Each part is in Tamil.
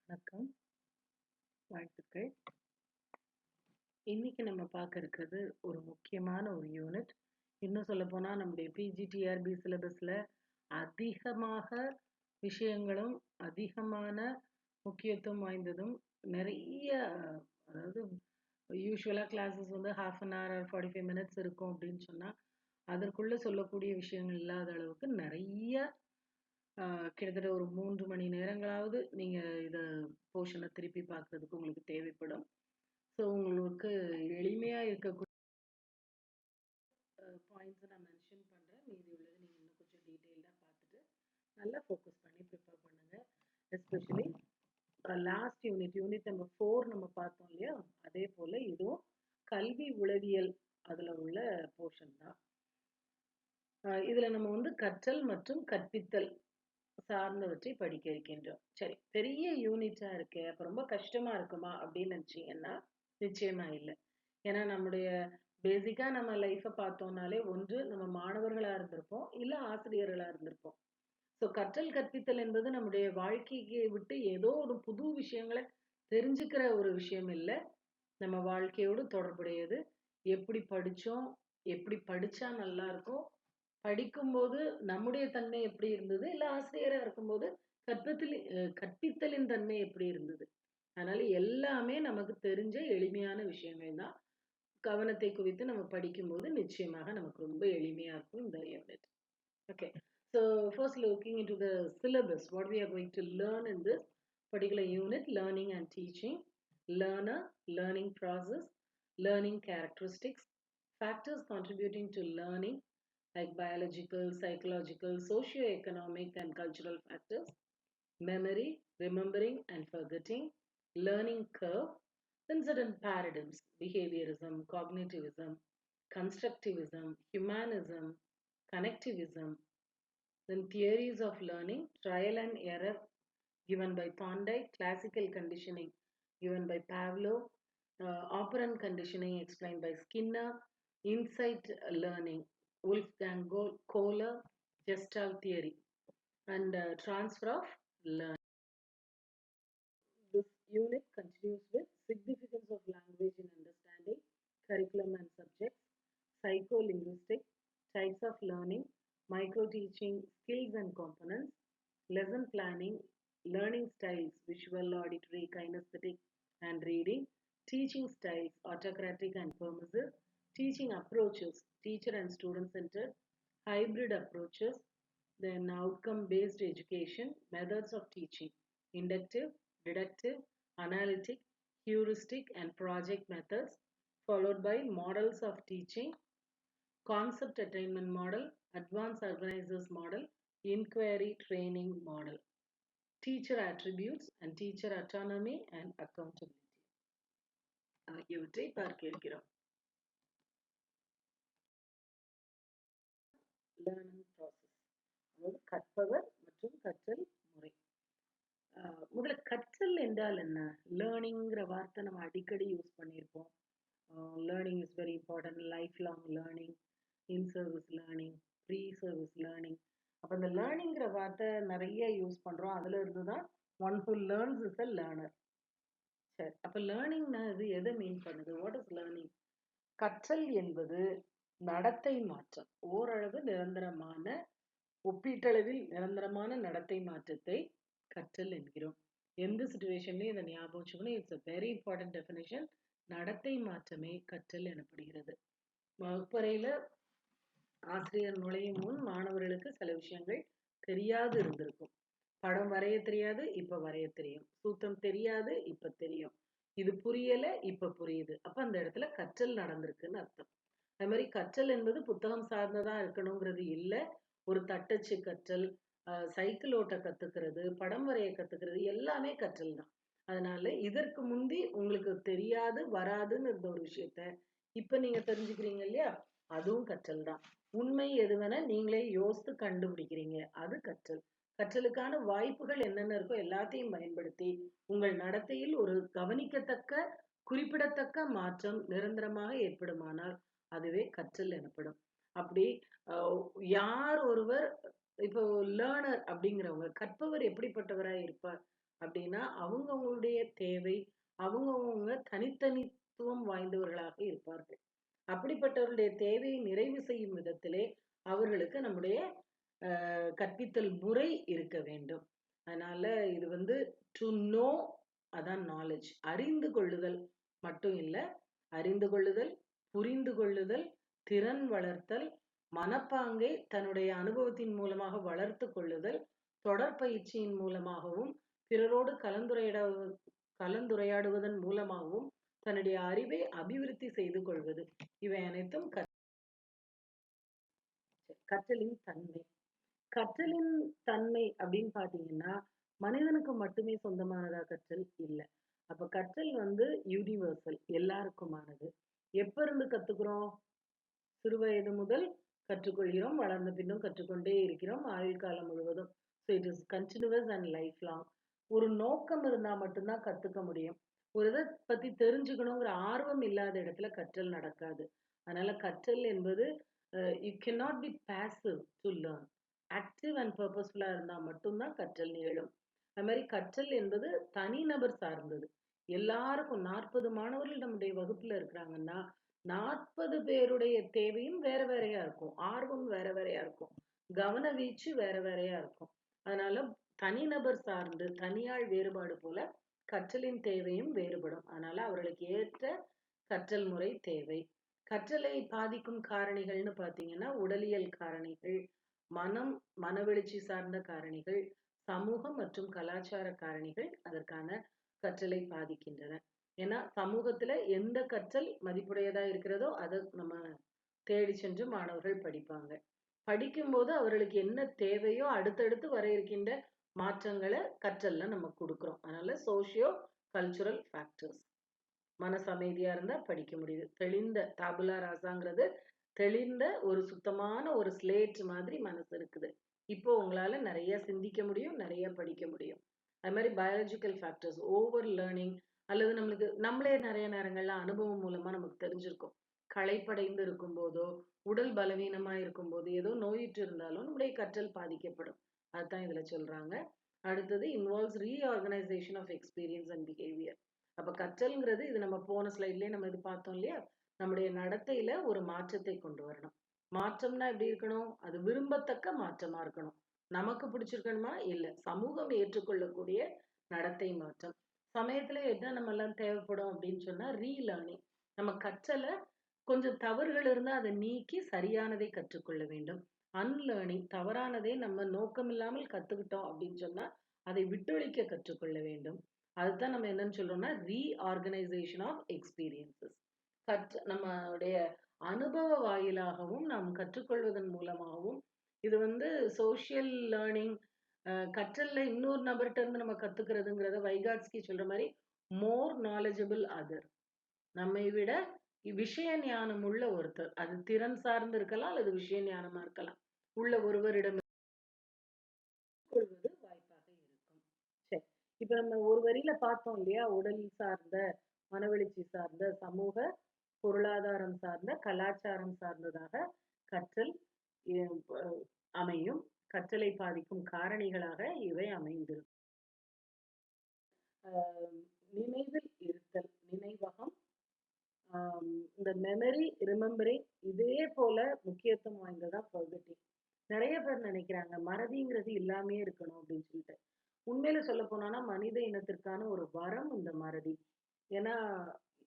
வணக்கம், வாழ்த்துக்கள். இன்னைக்கு நம்ம பார்க்க இருக்கிறது ஒரு முக்கியமான ஒரு யூனிட். இன்னும் சொல்லப்போனா நம்முடைய பிஜிடிஆர்பி சிலபஸ்ல அதிகமாக விஷயங்களும் அதிகமான முக்கியத்துவம் வாய்ந்ததும் நிறைய, அதாவது யூஸ்வலாக கிளாஸஸ் வந்து half an hour or 45 minutes இருக்கும் அப்படின்னு சொன்னா அதற்குள்ள சொல்லக்கூடிய விஷயங்கள் இல்லாத அளவுக்கு நிறைய கிட்டத்தட்ட ஒரு 3 மணி நேரங்களாவது நீங்க இத போர்ஷனை திருப்பி பார்க்கறதுக்கு உங்களுக்கு தேவைப்படும். ஸோ உங்களுக்கு எளிமையா இருக்கக்கூடிய பாயிண்ட்ஸை நான் மென்ஷன் பண்றேன். மீதி உள்ளது நீங்க இன்னும் கொஞ்சம் டீட்டெயில்டா பார்த்துட்டு நல்லா ஃபோக்கஸ் பண்ணி ப்ரிப்பேர் பண்ணுங்க. எஸ்பெஷலி லாஸ்ட் யூனிட் நம்பர் 4 நம்ம பார்த்தோம் இல்லையா, அதே போல இதுவும் கல்வி உளவியல் அதுல உள்ள போர்ஷன் தான். இதுல நம்ம வந்து கற்றல் மற்றும் கற்பித்தல் சார்ந்தவற்றை படிக்க இருக்கின்றோம். சரி, பெரிய யூனிட்டா இருக்கு, அப்ப ரொம்ப கஷ்டமா இருக்குமா அப்படின்னு நினைச்சீங்கன்னா நிச்சயமா இல்லை. ஏன்னா நம்முடைய பேசிக்கா நம்ம லைஃப பார்த்தோம்னாலே ஒன்று நம்ம மாணவர்களா இருந்திருப்போம், இல்ல ஆசிரியர்களா இருந்திருப்போம். ஸோ கற்றல் கற்பித்தல் என்பது நம்முடைய வாழ்க்கையை விட்டு ஏதோ ஒரு புது விஷயங்களை தெரிஞ்சுக்கிற ஒரு விஷயம் இல்லை, நம்ம வாழ்க்கையோடு தொடர்புடையது. எப்படி படிச்சோம், எப்படி படிச்சா நல்லா இருக்கும், படிக்கும்போது நம்முடைய தன்மை எப்படி இருந்தது, இல்ல ஆசிரியரா இருக்கும்போது கற்பித்தலின் தன்மை எப்படி இருந்தது. அதனால எல்லாமே நமக்கு தெரிஞ்ச எளிமையான விஷயங்கள் தான். கவனத்தை குவித்து நம்ம படிக்கும்போது நிச்சயமாக நமக்கு ரொம்ப எளிமையா இருக்கும் இந்த unit. Okay, so first looking into the syllabus, what we are going to learn in this particular unit: learning and teaching, learner, learning process, learning characteristics, factors contributing to learning like biological, psychological, socio-economic and cultural factors, memory, remembering and forgetting, learning curve, then certain paradigms: behaviorism, cognitivism, constructivism, humanism, connectivism, then theories of learning, trial and error given by Thorndike, classical conditioning given by Pavlov, operant conditioning explained by Skinner, insight learning, Wolfgang Kohler, Gestalt theory, and transfer of learning. This unit continues with significance of language in understanding, curriculum and subjects, psycholinguistics, types of learning, micro-teaching, skills and components, lesson planning, learning styles, visual, auditory, kinesthetic, and reading, teaching styles, autocratic and permissive, teaching approaches, teacher and student centered, hybrid approaches, then outcome-based education, methods of teaching, inductive, deductive, analytic, heuristic, and project methods, followed by models of teaching, concept attainment model, advanced organizers model, inquiry training model, teacher attributes and teacher autonomy and accountability ஆகியவற்றை பார்க்க இருக்கிறோம். லேர்னிங் ப்ராசஸ், அதாவது கற்பவர் மற்றும் கற்றல் முறை. முதல்ல கற்றல் என்றால் என்ன? லேர்னிங்கிற வார்த்தை நம்ம அடிக்கடி யூஸ் பண்ணியிருப்போம். Learning is very important, life long learning, in service learning, pre service learning. அப்போ இந்த லேர்னிங்கிற வார்த்தை நிறைய யூஸ் பண்ணுறோம். அதில் இருந்து தான் one who learns is a learner. சரி, அப்போ லேர்னிங்னா இது எதை மீன் பண்ணுது? What is learning? கற்றல் என்பது நடத்தை மாற்றம், ஓரளவு நிரந்தரமான, ஒப்பீட்டளவில் நிரந்தரமான நடத்தை மாற்றத்தை கற்றல் என்கிறோம். எந்த சிச்சுவேஷன்லையும் இதை ஞாபகம் வச்சுக்கணும். It's a very important definition. நடத்தை மாற்றமே கற்றல் எனப்படுகிறது. வகுப்பறையில ஆசிரியர் நுழையும் முன் மாணவர்களுக்கு சில விஷயங்கள் தெரியாது இருந்திருக்கும். படம் வரைய தெரியாது, இப்ப வரைய தெரியும். சூத்திரம் தெரியாது, இப்ப தெரியும். இது புரியல, இப்ப புரியுது. அப்ப அந்த இடத்துல கற்றல் நடந்திருக்குன்னு அர்த்தம். அது மாதிரி கற்றல் என்பது புத்தகம் சார்ந்ததா இருக்கணுங்கிறது இல்லை. ஒரு தட்டச்சு கற்றல், சைக்கிள் ஓட்ட கத்துக்கிறது, படம் வரைய கத்துக்கிறது எல்லாமே கற்றல் தான். அதனால இதற்கு முந்தி உங்களுக்கு தெரியாது, வராதுன்னு இருந்த ஒரு விஷயத்த இப்ப நீங்க தெரிஞ்சுக்கிறீங்க இல்லையா, அதுவும் கற்றல் தான். உண்மை எதுவென நீங்களே யோசித்து கண்டுபிடிக்கிறீங்க, அது கற்றல். கற்றலுக்கான வாய்ப்புகள் என்னென்ன இருக்கோ எல்லாத்தையும் பயன்படுத்தி உங்கள் நடத்தையில் ஒரு கவனிக்கத்தக்க, குறிப்பிடத்தக்க மாற்றம் நிரந்தரமாக ஏற்படுமானால் அதுவே கற்றல் எனப்படும். அப்படி யார் ஒருவர், இப்போ லேர்னர் அப்படிங்கிறவங்க, கற்பவர் எப்படிப்பட்டவராய் இருப்பார் அப்படின்னா அவங்கவுங்களுடைய தேவை, அவங்கவங்க தனித்தனித்துவம் வாய்ந்தவர்களாக இருப்பார்கள். அப்படிப்பட்டவர்களுடைய தேவையை நிறைவு செய்யும் விதத்திலே அவர்களுக்கு நம்முடைய கற்பித்தல் முறை இருக்க வேண்டும். அதனால இது வந்து டு நோ, அதான் நாலேஜ். அறிந்து கொள்ளுதல் மட்டும் இல்ல, அறிந்து கொள்ளுதல், புரிந்து கொள்ளுதல், திறன் வளர்த்தல், மனப்பாங்கை தன்னுடைய அனுபவத்தின் மூலமாக வளர்த்து கொள்ளுதல், தொடர் பயிற்சியின் மூலமாகவும் பிறரோடு கலந்துரையாடுவதன் மூலமாகவும் தன்னுடைய அறிவை அபிவிருத்தி செய்து கொள்வது, இவை அனைத்தும் கற்றலின் தன்மை. கற்றலின் தன்மை அப்படின்னு பாத்தீங்கன்னா மனிதனுக்கு மட்டுமே சொந்தமானதா கற்றல் இல்லை. அப்ப கற்றல் வந்து யூனிவர்சல், எல்லாருக்குமானது. எப்ப இருந்து கத்துக்கிறோம்? சிறு வயது முதல் கற்றுக்கொள்கிறோம், வளர்ந்த பின்னும் கற்றுக்கொண்டே இருக்கிறோம், ஆயுள் காலம் முழுவதும். So it is continuous and life long. ஒரு நோக்கம் இருந்தா மட்டும்தான் கத்துக்க முடியும். ஒரு இதை பத்தி தெரிஞ்சுக்கணுங்கிற ஆர்வம் இல்லாத இடத்துல கற்றல் நடக்காது. அதனால கற்றல் என்பது you can not be passive to learn. Active and பர்பஸ்ஃபுல்லா இருந்தா மட்டும்தான் கற்றல் நிகழும். அது மாதிரி கற்றல் என்பது தனிநபர் சார்ந்தது. எல்லாருக்கும் 40 மாணவர்கள் நம்முடைய வகுப்புல இருக்கிறாங்கன்னா 40 பேருடைய தேவையும் வேற வேறையா இருக்கும், ஆர்வம் வேற வேறையா இருக்கும், கவன வீச்சு வேற வேறையா இருக்கும். அதனால தனிநபர் சார்ந்து தனியாள் வேறுபாடு போல கற்றலின் தேவையும் வேறுபடும். அதனால அவர்களுக்கு ஏற்ற கற்றல் முறை தேவை. கற்றலை பாதிக்கும் காரணிகள்னு பாத்தீங்கன்னா உடலியல் காரணிகள், மனவெழுச்சி சார்ந்த காரணிகள், சமூகம் மற்றும் கலாச்சார காரணிகள் அதற்கான கற்றலை பாதிக்கின்றன. ஏன்னா சமூகத்துல எந்த கற்றல் மதிப்புடையதா இருக்கிறதோ அதை நம்ம தேடி சென்று மாணவர்கள் படிப்பாங்க. படிக்கும்போது அவர்களுக்கு என்ன தேவையோ அடுத்தடுத்து வர இருக்கின்ற மாற்றங்களை கற்றல்ல நம்ம கொடுக்குறோம். அதனால சோசியோ கல்ச்சுரல் ஃபேக்டர்ஸ். மனசு அமைதியா இருந்தா படிக்க முடியுது. தெளிந்த தாபுலா ராசாங்கிறது தெளிந்த ஒரு சுத்தமான ஒரு ஸ்லேட் மாதிரி மனசு இருக்குது. இப்போ உங்களால நிறைய சிந்திக்க முடியும், நிறைய படிக்க முடியும். அது மாதிரி பயாலஜிக்கல் ஃபேக்டர்ஸ், ஓவர் லேர்னிங், அல்லது நம்மளே நிறைய நேரங்கள்ல அனுபவம் மூலமா நமக்கு தெரிஞ்சிருக்கும். களைப்படைந்து இருக்கும் போதோ, உடல் பலவீனமா இருக்கும் போது, ஏதோ நோயிட்டு இருந்தாலும் நம்முடைய கற்றல் பாதிக்கப்படும். அதுதான் இதுல சொல்றாங்க. அடுத்தது involves reorganisation of experience and behaviour. அப்ப கற்றல்ங்கிறது இது நம்ம போன ஸ்லைட்லயே நம்ம இது பார்த்தோம் இல்லையா, நம்முடைய நடத்தையில ஒரு மாற்றத்தை கொண்டு வரணும். மாற்றம்னா எப்படி இருக்கணும்? அது விரும்பத்தக்க மாற்றமா இருக்கணும். நமக்கு பிடிச்சிருக்கணுமா? இல்லை, சமூகம் ஏற்றுக்கொள்ளக்கூடிய நடத்தை மாற்றம். சமயத்துல என்ன நம்ம எல்லாம் தேவைப்படும் அப்படின்னு சொன்னா ரீலேர்னிங். நம்ம கற்றலை கொஞ்சம் தவறுகள் இருந்தா அதை நீக்கி சரியானதை கற்றுக்கொள்ள வேண்டும். அன்லேர்னிங், தவறானதை நம்ம நோக்கம் இல்லாமல் கத்துக்கிட்டோம் அப்படின்னு சொன்னா அதை விட்டொழிக்க கற்றுக்கொள்ள வேண்டும். அதுதான் நம்ம என்னன்னு சொல்றோம்னா ரீஆர்கனைசேஷன் ஆஃப் எக்ஸ்பீரியன்சஸ். நம்மளுடைய அனுபவ வாயிலாகவும் நாம் கற்றுக்கொள்வதன் மூலமாகவும் இது வந்து சோசியல் லேர்னிங். கற்றல்ல இன்னொரு நபர்கிட்ட இருந்து நம்ம கத்துக்கிறதுங்கிறத வைகாட்ஸ்கி சொல்ற மாதிரி மோர் நாலேஜபிள் அதர். நம்மை விட விஷய ஞானம் உள்ள ஒருத்தர், அது திறன் சார்ந்து இருக்கலாம் அல்லது விஷய ஞானமா இருக்கலாம், உள்ள ஒருவரிடம் கொள்வது வாய்ப்பாக இருக்கும். சரி, இப்ப நம்ம ஒரு வரியில பார்த்தோம் இல்லையா, உடல் சார்ந்த, மனவெழுச்சி சார்ந்த, சமூக பொருளாதாரம் சார்ந்த, கலாச்சாரம் சார்ந்ததாக கற்றல் அமையும். கற்றலை பாதிக்கும் காரணிகளாக இவை அமைந்திருக்கும். நினைவில் இருத்தல், நினைவகம், இந்த மெமரி, ரிமெம்பரிங், இதே போல முக்கியத்துவம் வாய்ந்ததா ஃபர்கெட்டிங். நிறைய பேர் நினைக்கிறாங்க மறதிங்கிறது இல்லாமே இருக்கணும் அப்படின்னு சொல்லிட்டு. உண்மையில சொல்ல போனோம்னா மனித இனத்திற்கான ஒரு வரம் இந்த மறதி. ஏன்னா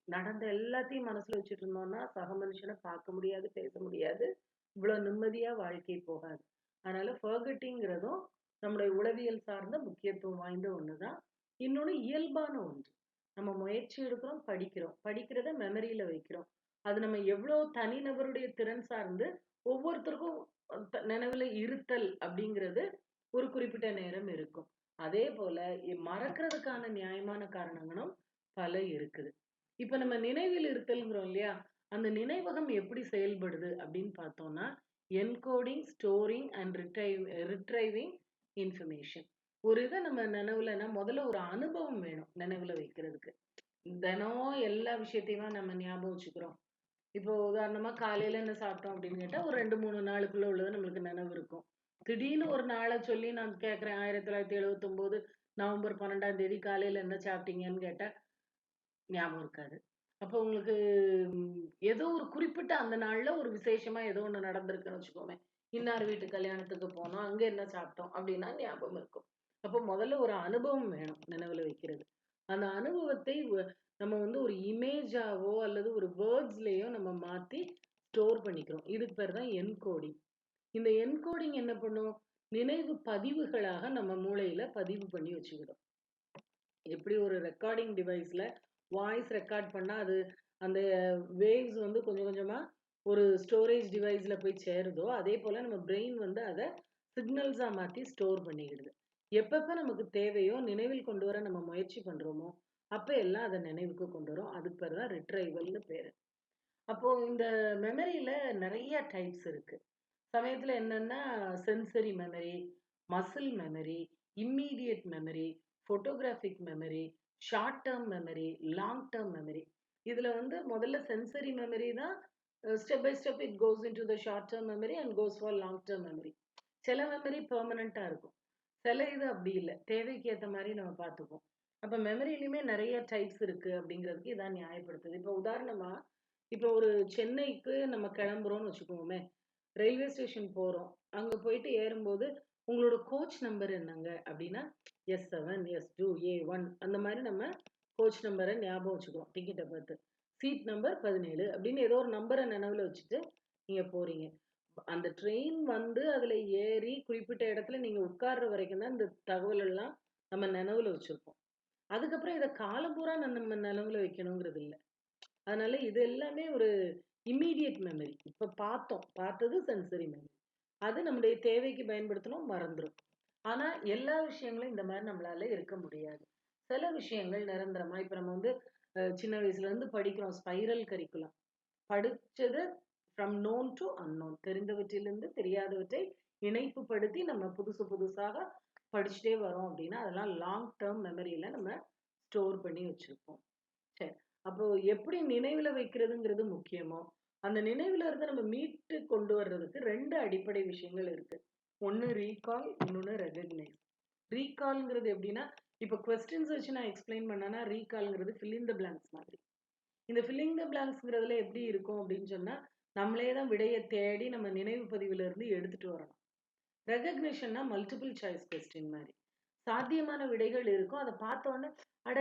நடந்த எல்லாத்தையும் மனசுல வச்சுட்டு இருந்தோம்னா சக மனுஷனை பார்க்க முடியாது, பேச முடியாது, இவ்வளவு நிம்மதியா வாழ்க்கை போகாது. அதனால ஃபர்கெட்டிங்கிறதும் நம்முடைய உளவியல் சார்ந்த முக்கியத்துவம் வாய்ந்த ஒண்ணுதான். இன்னொன்னு இயல்பான ஒன்று. நம்ம முயற்சி எடுக்கிறோம், படிக்கிறோம், படிக்கிறத மெமரியில வைக்கிறோம். அது நம்ம எவ்வளவு தனிநபருடைய திறன் சார்ந்து ஒவ்வொருத்தருக்கும் நினைவுல இருத்தல் அப்படிங்கிறது ஒரு குறிப்பிட்ட நேரம் இருக்கும். அதே போல மறக்கிறதுக்கான நியாயமான காரணங்களும் பல இருக்குது. இப்ப நம்ம நினைவில் இருத்தல்ங்கிறோம் இல்லையா, அந்த நினைவகம் எப்படி செயல்படுது அப்படின்னு பார்த்தோம்னா என்கோடிங், ஸ்டோரிங் அண்ட் ரிட்ரைவிங் இன்ஃபர்மேஷன். ஒரு இதை நம்ம நினைவுலன்னா முதல்ல ஒரு அனுபவம் வேணும் நினைவுல வைக்கிறதுக்கு. தினம் எல்லா விஷயத்தையுமா நம்ம ஞாபகம் வச்சுக்கிறோம். இப்போ உதாரணமா காலையில என்ன சாப்பிட்டோம் அப்படின்னு கேட்டா ஒரு 2-3 நாளுக்குள்ள உள்ளது நம்மளுக்கு நினைவு இருக்கும். திடீர்னு ஒரு நாளை சொல்லி நான் கேட்கிறேன் 1979 நவம்பர் 12ஆம் தேதி காலையில என்ன சாப்பிட்டீங்கன்னு கேட்டா ஞாபகம் இருக்காது. அப்போ உங்களுக்கு ஏதோ ஒரு குறிப்பிட்ட அந்த நாள்ல ஒரு விசேஷமா ஏதோ ஒண்ணு நடந்திருக்குன்னு வச்சுக்கோமே. இன்னார் வீட்டு கல்யாணத்துக்கு போனோம். அங்க என்ன சாப்பிட்டோம் அப்படின்னா ஞாபகம் இருக்கும். அப்போ முதல்ல ஒரு அனுபவம் வேணும் நினைவுல வைக்கிறது. அந்த அனுபவத்தை நம்ம வந்து ஒரு இமேஜாவோ அல்லது ஒரு வேர்ட்ஸ்லயோ நம்ம மாத்தி ஸ்டோர் பண்ணிக்கிறோம். இதுக்கு பேர் தான் என்கோடிங். இந்த என்கோடிங் என்ன பண்ணும்? நினைவு பதிவுகளாக நம்ம மூளையில பதிவு பண்ணி வச்சுக்கிடும். எப்படி ஒரு ரெக்கார்டிங் டிவைஸ்ல வாய்ஸ் ரெக்கார்ட் பண்ணா அது அந்த வேவ்ஸ் வந்து கொஞ்சம் கொஞ்சமா ஒரு ஸ்டோரேஜ் டிவைஸ்ல போய் சேருதோ அதே போல நம்ம பிரெயின் வந்து அதை சிக்னல்ஸா மாத்தி ஸ்டோர் பண்ணிக்கிடுது. எப்பப்ப நமக்கு தேவையோ நினைவில் கொண்டு வர நம்ம முயற்சி பண்றோமோ அப்ப எல்லாம் அதை நினைவுக்கு கொண்டு வரும். அதுக்கு பேர் தான் ரிட்ரைவல்னு பேரு. அப்போ இந்த மெமரியில நிறைய டைப்ஸ் இருக்கு. சமயத்துல என்னன்னா sensory memory, muscle memory, immediate memory, photographic memory, short term memory, long term memory. இதுல வந்து முதல்ல சென்சரி மெமரி தான் step by step it goes into the short term memory and goes for long term memory. சில மெமரி பெர்மனண்டா இருக்கும். சில இது அப்படி இல்லை. தேவைக்கு ஏற்ற மாதிரி நம்ம பார்த்துப்போம். அப்ப மெமரியிலுமே நிறைய டைப்ஸ் இருக்கு அப்படிங்கிறதுக்கு இதான் நியாயப்படுத்துது. இப்போ உதாரணமா இப்போ ஒரு சென்னைக்கு நம்ம கிளம்புறோம்னு வச்சுக்கோமே. ரயில்வே ஸ்டேஷன் போறோம். அங்க போயிட்டு ஏறும்போது, "உங்களோட கோச் நம்பர் என்னங்க?" அப்படின்னா, S7, S2, A1 அந்த மாரி நம்ம கோச் நம்பர ஞாபகம் வச்சுக்குவோம், டிக்கெட்ட பார்த்து. சீட் நம்பர் 17 அப்படின்னு ஏதோ ஒரு நம்பர நினைவுல வச்சுட்டு நீங்க போறீங்க. அந்த ட்ரெயின் வந்து அதுல ஏறி குறிப்பிட்ட இடத்துல நீங்க உட்கார்ற வரைக்கும் தான் இந்த தகவல் எல்லாம் நம்ம நினைவுல வச்சிருப்போம். அதுக்கப்புறம் இத காலம் பூரா நம்ம நினைவுல வைக்கணுங்கிறது இல்ல. அதனால இது எல்லாமே ஒரு இம்மீடியட் மெமரி. இப்ப பார்த்தோம். பார்த்தது சென்சரி மெமரி. அது நம்முடைய தேவைக்கு பயன்படுத்தணும், மறந்துரும். ஆனா எல்லா விஷயங்களும் இந்த மாரி நம்மளால இருக்க முடியாது. சில விஷயங்கள் நிரந்தரமா இப்ப நம்ம வந்து சின்ன வயசுல இருந்து படிக்கிறோம் ஸ்பைரல் கரிக்குலம். படிச்சது ஃப்ரம் நோன் டு அன்னோன். தெரிந்தவற்றிலிருந்து தெரியாதவற்றை இணைப்பு படுத்தி நம்ம புதுசு புதுசாக படிச்சுட்டே வரோம் அப்படின்னா, அதெல்லாம் லாங் டெர்ம் மெமரியில நம்ம ஸ்டோர் பண்ணி வச்சிருப்போம். சரி. அப்போ எப்படி நினைவுல வைக்கிறதுங்கிறது முக்கியமோ, அந்த நினைவுல இருந்து நம்ம மீட்டு கொண்டு வர்றதுக்கு 2 அடிப்படை விஷயங்கள் இருக்கு. ஒண்ணு ரீகால், இன்னொன்னு ரெகக்னைஸ். ரீகால்ங்கிறது எப்படின்னா, இப்ப கொஸ்டின்ஸ் வச்சு நான் எக்ஸ்பிளைன் பண்ணேன்னா, ரீகால்ங்கிறது ஃபில் இன் த பிளாங்க்ஸ் மாதிரி. இந்த ஃபில்லிங் த பிளாங்க்ஸ்ங்கிறதுல எப்படி இருக்கும் அப்படின்னு சொன்னா, நம்மளே தான் விடைய தேடி நம்ம நினைவு பதிவுல இருந்து எடுத்துட்டு வரணும். ரெகக்னிஷன்னா மல்டிபிள் சாய்ஸ் கொஸ்டின் மாதிரி. சாத்தியமான விடைகள் இருக்கும். அத பார்த்த உடனே, அட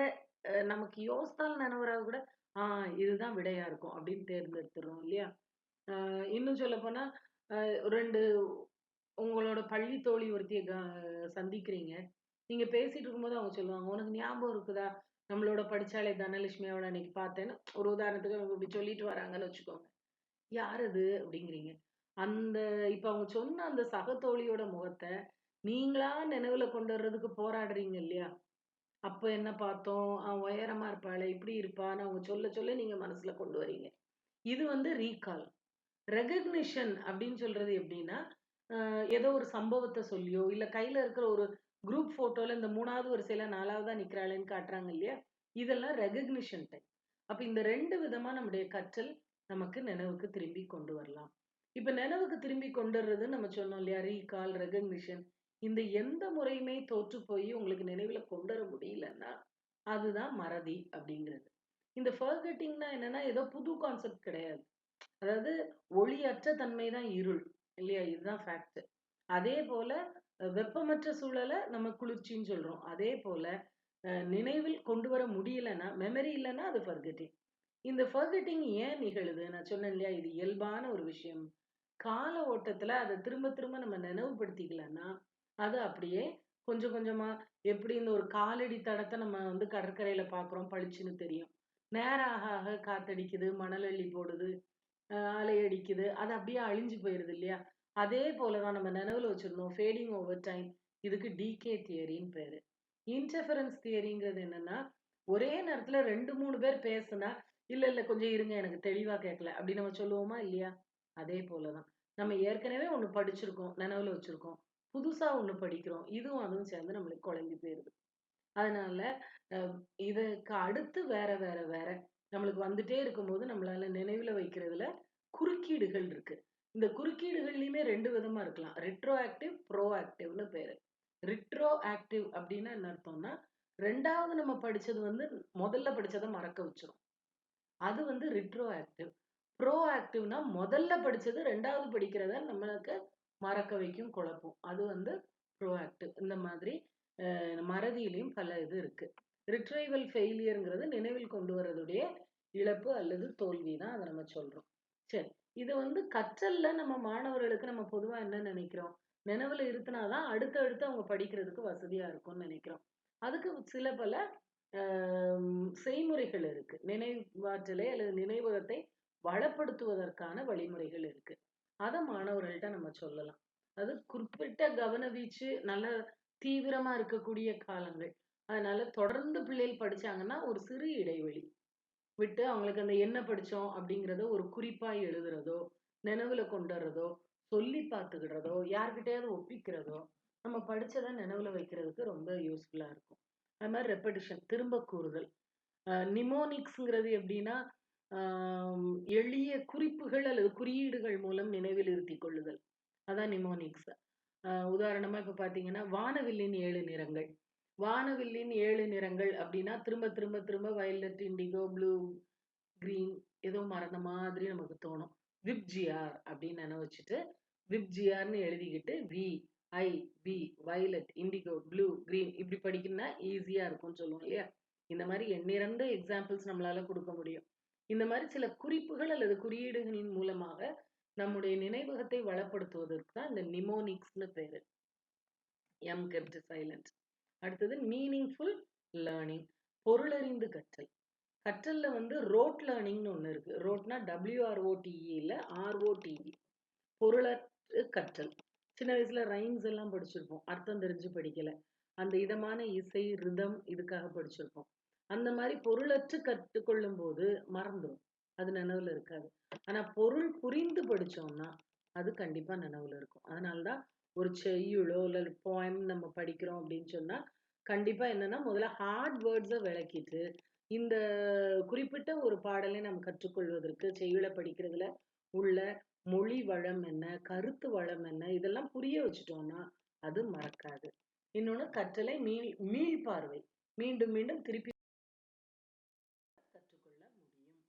நமக்கு யோசித்தால் நினைவராது கூட, ஆ இதுதான் விடையா இருக்கும் அப்படின்னு தேர்ந்தெடுத்துறோம் இல்லையா? இன்னும் சொல்லப்போனா, அ 2 உங்களோட பள்ளி தோழி ஒருத்திய சந்திக்கிறீங்க. நீங்க பேசிட்டு இருக்கும்போது அவங்க சொல்லுவாங்க, "உனக்கு ஞாபகம் இருக்குதா? நம்மளோட படிச்சாளே தனலட்சுமி அவள அன்னைக்கு பார்த்தேன்னு" ஒரு உதாரணத்துக்கு அவங்க இப்படி சொல்லிட்டு வராங்கன்னு வச்சுக்கோங்க. "யார் அது?" அப்படிங்கிறீங்க. அந்த இப்ப அவங்க சொன்ன அந்த சக தோழியோட முகத்த, நீங்களா நினைவுல கொண்டு வர்றதுக்கு போராடுறீங்க இல்லையா? அப்ப என்ன பார்த்தோம்? உயரமா இருப்பாளே, இப்படி இருப்பான்னு அவங்க சொல்ல சொல்ல நீங்க மனசுல கொண்டு வரீங்க. இது வந்து ரீகால். ரெகக்னிஷன் அப்படின்னு சொல்றது எப்படின்னா, ஏதோ ஒரு சம்பவத்த சொல்லியோ, இல்ல கையில இருக்கிற ஒரு குரூப் ஃபோட்டோல இந்த 3வது வரிசையில 4வதா நிக்கிறாளேன்னு காட்டுறாங்க இல்லையா? இதெல்லாம் ரெகக்னிஷன் டைப். அப்ப இந்த 2 விதமா நம்முடைய கற்றல் நமக்கு நினைவுக்கு திரும்பி கொண்டு வரலாம். இப்ப நினைவுக்கு திரும்பி கொண்டு வர்றது நம்ம சொன்னோம் இல்லையா? ரீகால், ரெகக்னிஷன் இந்த எந்த முறையுமே தோற்று போய் உங்களுக்கு நினைவுல கொண்டு வர முடியலன்னா, அதுதான் மறதி அப்படிங்கிறது. இந்த ஃபர்கெட்டிங்னா என்னன்னா, ஏதோ புது கான்செப்ட் கிடையாது. அதாவது ஒளியற்ற தன்மை தான் இருள். இல்லையா? இதுதான் ஃபேக்ட். அதே போல வெப்பமற்ற சூழல நம்ம குளிர்ச்சின்னு சொல்றோம். அதே போல நினைவில் கொண்டு வர முடியலன்னா, மெமரி இல்லன்னா அது ஃபர்கெட்டிங். இந்த ஃபர்கெட்டிங் ஏன் நிகழுது? நான் சொன்னேன் இல்லையா? இது இயல்பான ஒரு விஷயம். கால ஓட்டத்துல அத திரும்ப திரும்ப நம்ம நினைவுபடுத்திக்கலன்னா, அது அப்படியே கொஞ்சம் கொஞ்சமா எப்படி இந்த ஒரு காலடி தடத்த நம்ம வந்து கடற்கரையில பார்க்குறோம், பளிச்சுன்னு தெரியும். நேரம் ஆக ஆக காத்தடிக்குது, மணல் அள்ளி போடுது, அலை அடிக்குது. அது அப்படியே அழிஞ்சு போயிருது இல்லையா? அதே போல தான் நம்ம நினைவுல வச்சிருந்தோம். Fading over time. இதுக்கு டிகே தியரின்னு பேரு. இன்டர்ஃபெரன்ஸ் தியரிங்கிறது என்னன்னா, ஒரே நேரத்துல 2, 3 பேர் பேசுனா, "இல்ல, இல்ல கொஞ்சம் இருங்க எனக்கு தெளிவா கேட்கல." அப்படி நம்ம சொல்லுவோமா? இல்லையா? அதே போல தான். நம்ம ஏற்கனவே ஒண்ணு படிச்சிருக்கோம், நினைவுல வச்சிருக்கோம். புதுசா ஒண்ணு படிக்கிறோம். இதுவும் அதுவும் சேர்ந்து நம்மளுக்கு குழம்பி போயிருது. அதனால அ இதுக்கு அடுத்து வேற, வேற, வேற நம்மளுக்கு வந்துட்டே இருக்கும்போது, நம்மளால நினைவுல வைக்கிறதுல குறுக்கீடுகள் இருக்கு. இந்த குறுக்கீடுகள்லயுமே 2 விதமா இருக்கலாம். ரெட்ரோஆக்டிவ், ப்ரோஆக்டிவ்னு பேரு. ரிட்ரோ ஆக்டிவ் அப்படின்னா என்ன அர்த்தம்னா, ரெண்டாவது நம்ம படிச்சது வந்து முதல்ல படிச்சதை மறக்க வச்சிரும். அது வந்து ரிட்ரோ ஆக்டிவ். ப்ரோ ஆக்டிவ்னா முதல்ல படிச்சது ரெண்டாவது படிக்கிறத நம்மளுக்கு மறக்க வைக்கும், குழப்பம். அது வந்து ப்ரோ ஆக்டிவ். இந்த மாதிரி மறதியிலையும் பல இது இருக்கு. ரிட்ரைவல் ஃபெயிலியர்ங்கிறது நினைவில் கொண்டு வரதுடைய இழப்பு அல்லது தோல்வி தான் அதை நம்ம சொல்றோம். சரி, இது வந்து கற்றல்ல நம்ம மாணவர்களுக்கு நம்ம பொதுவா என்ன நினைக்கிறோம், நினைவுல இருத்தினாதான் அடுத்து அவங்க படிக்கிறதுக்கு வசதியா இருக்கும்னு நினைக்கிறோம். அதுக்கு சில பல செய்முறைகள் இருக்கு. நினைவாற்றலை அல்லது நினைவகத்தை வளப்படுத்துவதற்கான வழிமுறைகள் இருக்கு. அத மாணவர்கள்ட்ட நம்ம சொல்லலாம். அது குறிப்பிட்ட கவன வீச்சு நல்ல தீவிரமா இருக்கக்கூடிய காலங்கள். அதனால தொடர்ந்து பிள்ளைகள் படிச்சாங்கன்னா ஒரு சிறு இடைவெளி விட்டு அவங்களுக்கு அந்த என்ன படிச்சோம் அப்படிங்கிறத ஒரு குறிப்பா எழுதுறதோ, நினைவுல கொண்டு வர்றதோ, சொல்லி பார்த்துக்கிடுறதோ, யார்கிட்டயாவது ஒப்பிக்கிறதோ, நம்ம படிச்சத நினைவுல வைக்கிறதுக்கு ரொம்ப யூஸ்ஃபுல்லா இருக்கும். அது மாதிரி ரெப்படிஷன், திரும்ப கூறுதல். நிமோனிக்ஸ்ங்கிறது எப்படின்னா, எளிய குறிப்புகள் அல்லது குறியீடுகள் மூலம் நினைவில் இருத்திக் கொள்ளுதல். அதான் நிமோனிக்ஸ். உதாரணமா இப்ப பார்த்தீங்கன்னா, வானவில்லின் 7 நிறங்கள். வானவில்லின் 7 நிறங்கள் அப்படின்னா, திரும்ப திரும்ப திரும்ப வயலட், இண்டிகோ, ப்ளூ, கிரீன் ஏதோ மறந்த மாதிரி நமக்கு தோணும். விப்ஜிஆர் அப்படின்னு நினைவு வச்சுட்டு, விப்ஜிஆர்னு எழுதிக்கிட்டு, V, violet, indigo, blue, green இப்படி படிக்கணும்னா ஈஸியா இருக்கும்னு சொல்லுவோம் இல்லையா? இந்த மாதிரி எண்ணிறந்த எக்ஸாம்பிள்ஸ் நம்மளால கொடுக்க முடியும். இந்த மாதிரி சில குறிப்புகள் அல்லது குறியீடுகளின் மூலமாக நம்முடைய நினைவகத்தை வளப்படுத்துவதற்கு தான் இந்த நிமோனிக்ஸ்னு பேரு. M kept silent. அடுத்தது மீனிங்ஃபுல் லேர்னிங், பொருளறிந்து கற்றல். கற்றல்ல வந்து ரோட் லேர்னிங்னு ஒன்று இருக்கு. ரோட்னா WROTE இல்ல ROTE. பொருளற்று கற்றல். சின்ன வயசுல ரைம்ஸ் எல்லாம் படிச்சிருப்போம், அர்த்தம் தெரிஞ்சு படிக்கல. அந்த இதமான இசை ரிதம் இதுக்காக படிச்சிருப்போம். அந்த மாதிரி பொருளற்று கற்றுக்கொள்ளும் போது மறந்துடும், அது நினைவுல இருக்காது. ஆனா பொருள் புரிந்து படிச்சோம்னா அது கண்டிப்பா நினைவுல இருக்கும். அதனாலதான் ஒரு செய்யுளோ இல்ல போயம் நம்ம படிக்கிறோம் அப்படின்னு சொன்னா கண்டிப்பா என்னன்னா முதல்ல ஹார்ட் வேர்ட்ஸை விளக்கிட்டு இந்த குறிப்பிட்ட ஒரு பாடலை நம்ம கற்றுக்கொள்வதற்கு செய்யுளை படிக்கிறதுல உள்ள மொழி வளம் என்ன, கருத்து வளம் என்ன, இதெல்லாம் புரிய வச்சுட்டோம்னா அது மறக்காது. இன்னொன்னு கற்றலை மீள்பார்வை, மீண்டும் மீண்டும் திருப்பி கற்றுக்கொள்ள முடியும்.